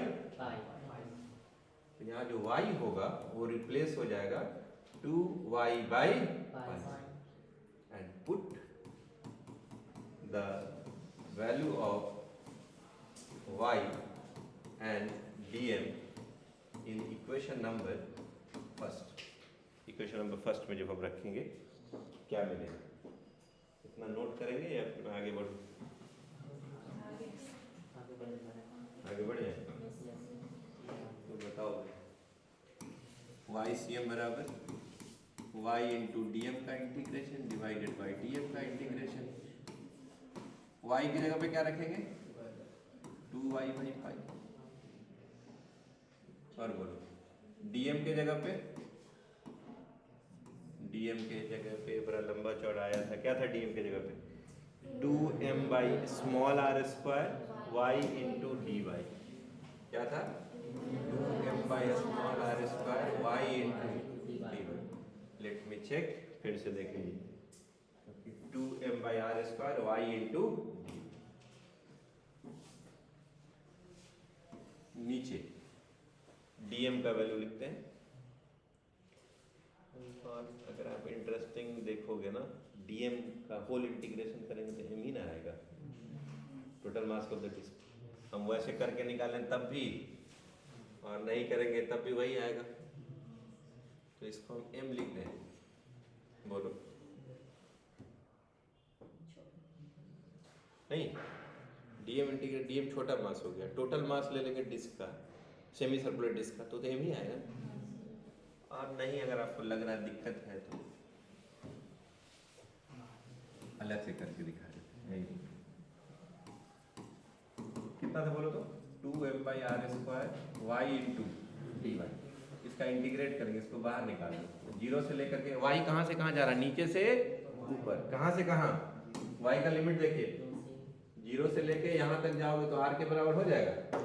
तो यहाँ जो y होगा वो रिप्लेस हो जाएगा 2y by and put the value of y and dm in equation number first. Equation number first में जब हम रखेंगे क्या मिलेगा? इतना नोट करेंगे या फिर आगे बढ़ो? आगे बढ़े तो बताओ। वाई सी एम बराबर वाई इंटू डी एम का integration divided by d m का इंटीग्रेशन। वाई की जगह पे क्या रखेंगे? 2y by pi. और बोलो डीएम के जगह पे, डीएम के जगह पे बड़ा लंबा चौड़ा आया था, क्या था डीएम के जगह पे? 2m by small r square y into d y. क्या था? 2m by small r square y into d y. Let me check, फिर से देखेंगे। 2m by r square y into, नीचे डीएम का वैल्यू लिखते हैं। और अगर आप इंटरेस्टिंग देखोगे ना, डीएम का होल इंटीग्रेशन करेंगे तो एम ही ना आएगा, total mass of the disc. हम वैसे करके निकालें तब भी, और नहीं करेंगे तब भी वही आएगा। तो इसको हम m लिख दें। बोलो नहीं, डीएम इंटीग्रेट, डीएम छोटा मास हो गया, टोटल मास ले लेंगे डिस्क का, सेमी सर्कुलर डिस्क का, तो m ही आएगा। और नहीं अगर आपको लग रहा है दिक्कत है तो अलग से करके दिखा देते हैं। कितना था बोलो तो 2m/r² y × dy। इसका इंटीग्रेट करेंगे, इसको बाहर निकाल दो, जीरो से लेकर के y कहाँ से कहाँ जा रहा है, नीचे से ऊपर, कहाँ से कहाँ, y का लिमिट देखिए, जीरो से लेके यहाँ तक जाओगे तो r के बराबर हो जाएगा।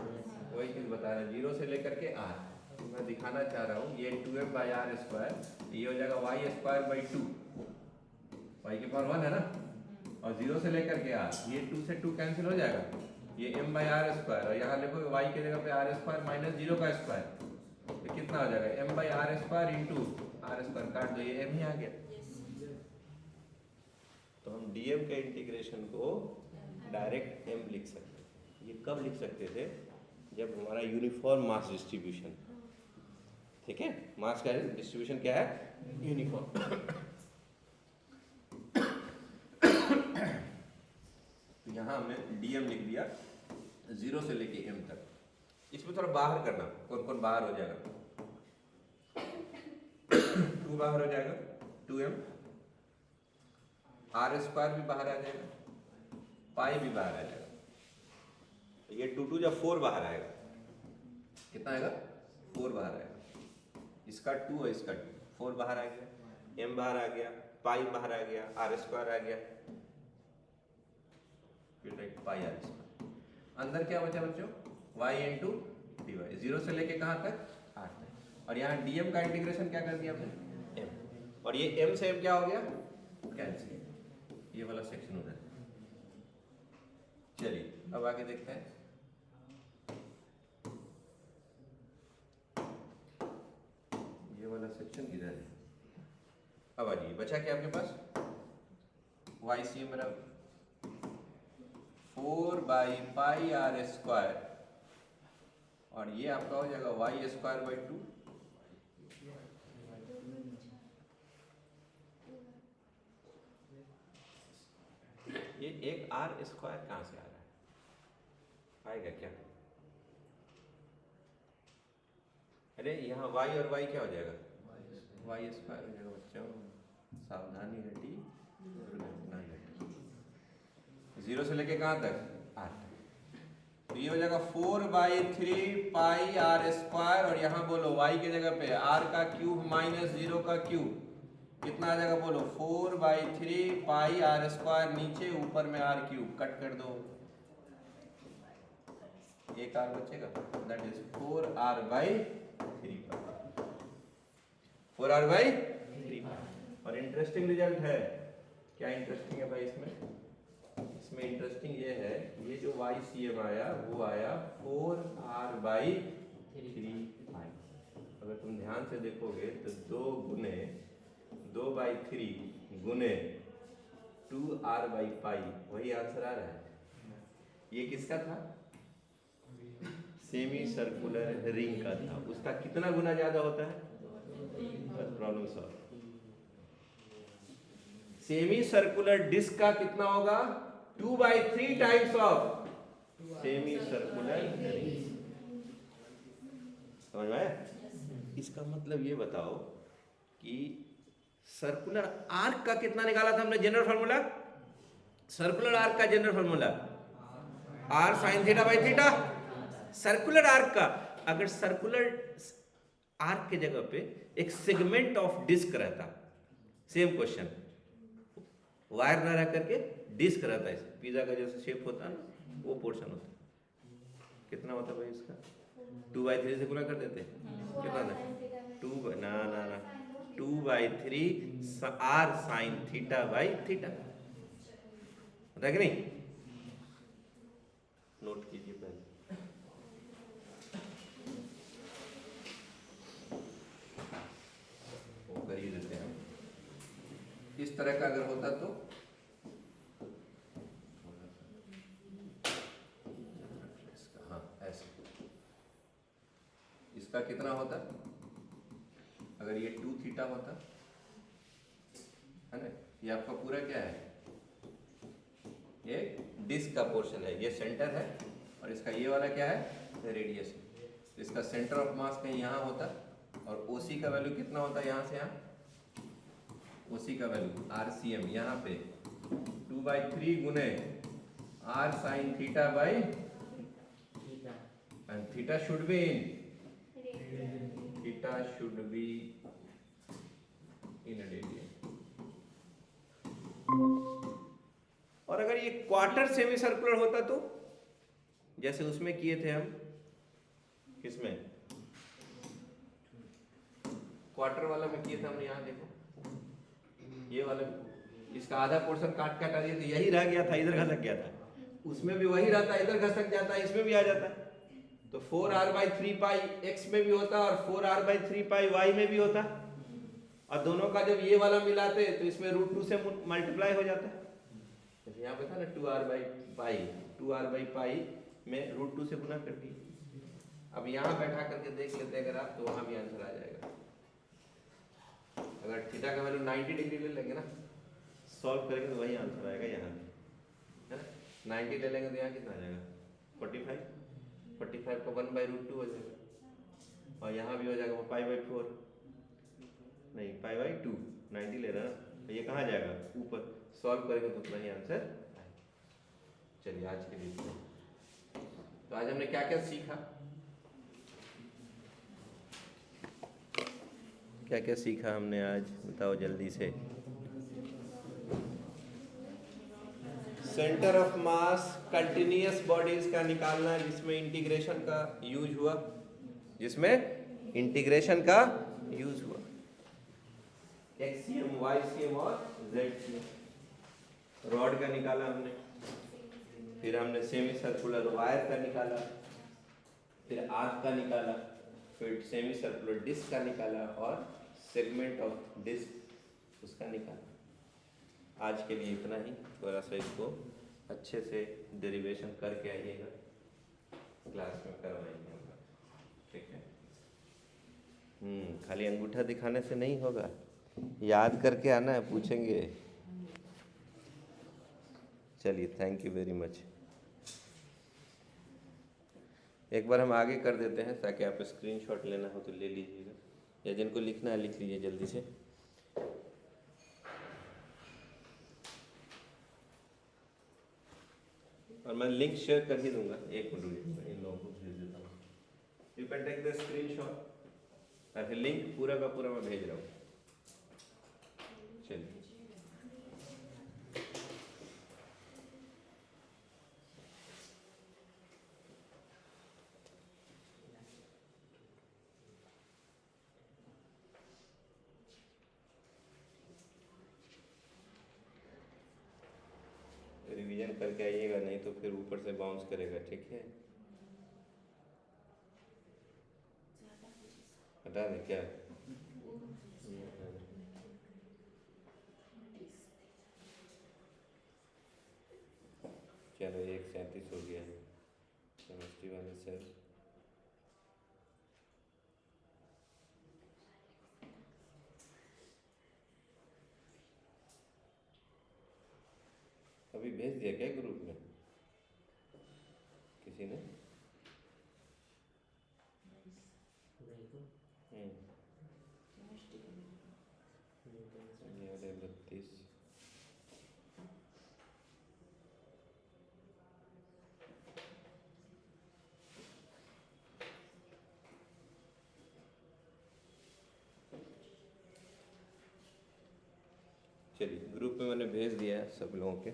वही चीज बता रहे हैं, जीरो से लेकर के r। मैं दिखाना चाह रहा हूँ ये 2m/r², ये हो जाएगा y² 2, y के पावर 1 है ना, और जीरो से लेकर के r, ये 2 से 2 कैंसिल हो जाएगा, ये m/r² और यहाँ लिखोगे y के जगह पे r² माइनस 0 का स्क्वायर, तो कितना हो जाएगा m/r² इंटू r², काट दो, ये m ही आ गया। तो हम dm के इंटीग्रेशन को डायरेक्ट m लिख सकते हैं। ये कब लिख सकते थे, जब हमारा यूनिफॉर्म मास डिस्ट्रीब्यूशन, ठीक है, मास का डिस्ट्रीब्यूशन क्या है, यूनिफॉर्म। यहाँ हमने dm लिख दिया जीरो से लेके m तक। इसमें थोड़ा बाहर करना, कौन कौन बाहर हो जाएगा, 2 बाहर हो जाएगा, 2m, r² भी बाहर आ जाएगा, पाई भी बाहर आ जाएगा, ये 2 2 जब 4 बाहर आएगा, कितना आएगा, 4 बाहर आएगा, इसका 2 और इसका 2, 4 बाहर आ गया, m बाहर आ गया, पाई बाहर आ गया, r² आ गया, फिर पाई r²। अंदर क्या बचा बच्चों, y × dy, जीरो से लेके कहाँ तक, 8 तक। और यहाँ dm का इंटीग्रेशन क्या कर दिया आपने, m, और ये m से m क्या हो गया, कैंसिल, ये वाला सेक्शन हो जाए। चलिए अब आगे देखते हैं। ये वाला सेक्शन इधर है। अब आ जाइए, बचा क्या आपके पास, YCM बराबर 4/πr², और ये आपका हो जाएगा y² 2, ये एक r² कहाँ से आ रहा है, आएगा क्या, अरे यहाँ y और y क्या हो जाएगा, y² हो जाएगा बच्चों, सावधानी घटी दुर्घटना घटी, जीरो से लेके कहाँ तक, 8 तक। तो ये हो जाएगा 4/3πr², और यहाँ बोलो y के जगह पे r³ माइनस 0 का क्यूब, कितना आ जाएगा बोलो, 4/3πr², नीचे ऊपर में r³, कट कर दो, एक r बचेगा, दैट इज 4r/3π, 4r/3π। और इंटरेस्टिंग रिजल्ट है, क्या इंटरेस्टिंग है भाई इसमें इंटरेस्टिंग ये है, ये जो YCM आया वो आया 4r/3π। अगर तुम ध्यान से देखोगे तो 2/3 गुने 2r/π, वही आंसर आ रहा है। ये किसका था, सेमी सर्कुलर रिंग का था, उसका कितना गुना ज्यादा होता है, problem solve. Semi circular disc का कितना होगा, 2/3 times of semi circular ring. समझ में आया? इसका मतलब ये बताओ कि सर्कुलर आर्क का कितना निकाला था हमने जनरल फार्मूला, सर्कुलर आर्क का general formula r sin θ/θ। Circular arc का, अगर सर्कुलर आर्क के जगह पे एक सेगमेंट ऑफ डिस्क रहता, सेम क्वेश्चन, वायर ना रह करके डिस्क रहता है, पिज्जा का जैसे शेप होता है ना, वो पोर्शन होता है, कितना होता है भाई इसका, 2/3 से गुना कर देते, कितना था, 2/3 r sin θ/θ, होता है कि नहीं, नोट कीजिए पहले। वो कर ही देते हैं, इस तरह का अगर होता तो इसका कितना होता अगर ये 2 थीटा होता, है ना? ये आपका पूरा क्या है, ये डिस्क का पोर्शन है, ये सेंटर है और इसका ये वाला क्या है, रेडियस। इसका सेंटर ऑफ मास कहीं यहाँ होता और ओसी का वैल्यू कितना होता है यहाँ से यहाँ, ओसी का वैल्यू RCM यहाँ पे 2/3 गुने r sin theta by, and theta should be in a radian। और अगर ये क्वार्टर सेमी सर्कुलर होता तो, जैसे उसमें किए थे हम, किसमें, क्वार्टर वाला में किए थे हमने, यहाँ देखो ये वाला, इसका आधा पोर्शन काट के हटा दिया तो यही रह गया था, इधर घसक गया था, उसमें भी वही रहता, इधर घसक जाता, इसमें भी आ जाता। तो 4r/3 पाई x में भी होता और 4r/3 पाई y में भी होता, और दोनों का जब ये वाला मिलाते तो इसमें √2 से मल्टीप्लाई हो जाता है। जैसे यहाँ पे था ना 2r/पाई में √2 से गुना कर दिए। अब यहाँ बैठा करके देख लेते हैं अगर आप, तो वहाँ भी आंसर आ जाएगा। अगर थीटा का वैल्यू 90 डिग्री ले लेंगे ना, सॉल्व करेंगे तो वही आंसर आएगा यहाँ भी, है ना? 90 ले लेंगे तो यहाँ कितना आ जाएगा, 45 का 1/√2 हो जाएगा, और यहाँ भी हो जाएगा π/4, नहीं π/2, 90 ले रहा ना, तो ये कहाँ जाएगा, ऊपर, सॉल्व करेंगे तो उतना ही आंसर आएगा। चलिए आज के लिए तो आज हमने क्या क्या सीखा, क्या क्या सीखा हमने आज, बताओ जल्दी से। Centre of mass continuous bodies का निकालना, जिसमें इंटीग्रेशन का यूज हुआ, एक्सीएम, वाईसीएम और जेडसीएम। रॉड का निकाला हमने, फिर हमने सेमी सर्कुलर वायर का निकाला, फिर आर्क का निकाला, फिर सेमी सर्कुलर डिस्क का निकाला, और सेगमेंट ऑफ डिस्क उसका निकाला। आज के लिए इतना ही, थोड़ा सा इसको अच्छे से डेरिवेशन करके आइएगा, क्लास में करवाएंगे हम, ठीक है? खाली अंगूठा दिखाने से नहीं होगा, याद करके आना है, पूछेंगे। चलिए, थैंक यू वेरी मच। एक बार हम आगे कर देते हैं ताकि आप स्क्रीनशॉट लेना हो तो ले लीजिएगा, या जिनको लिखना है लिख लीजिए जल्दी से। और मैं लिंक शेयर कर ही दूंगा, एक मिनट रुकिए, इन लोगों को भेज देता हूँ। You can take the screenshot, और फिर लिंक पूरा का पूरा मैं भेज रहा हूँ। चलिए, रिवीजन करके आइएगा, नहीं तो फिर ऊपर से बाउंस करेगा, ठीक है? हटा दें क्या? चलो 1:37 हो गया है, केमिस्ट्री वाले सर। अभी भेज दिया क्या ग्रुप में किसी ने? ये वाले 32। चलिए, ग्रुप में मैंने भेज दिया है सब लोगों के।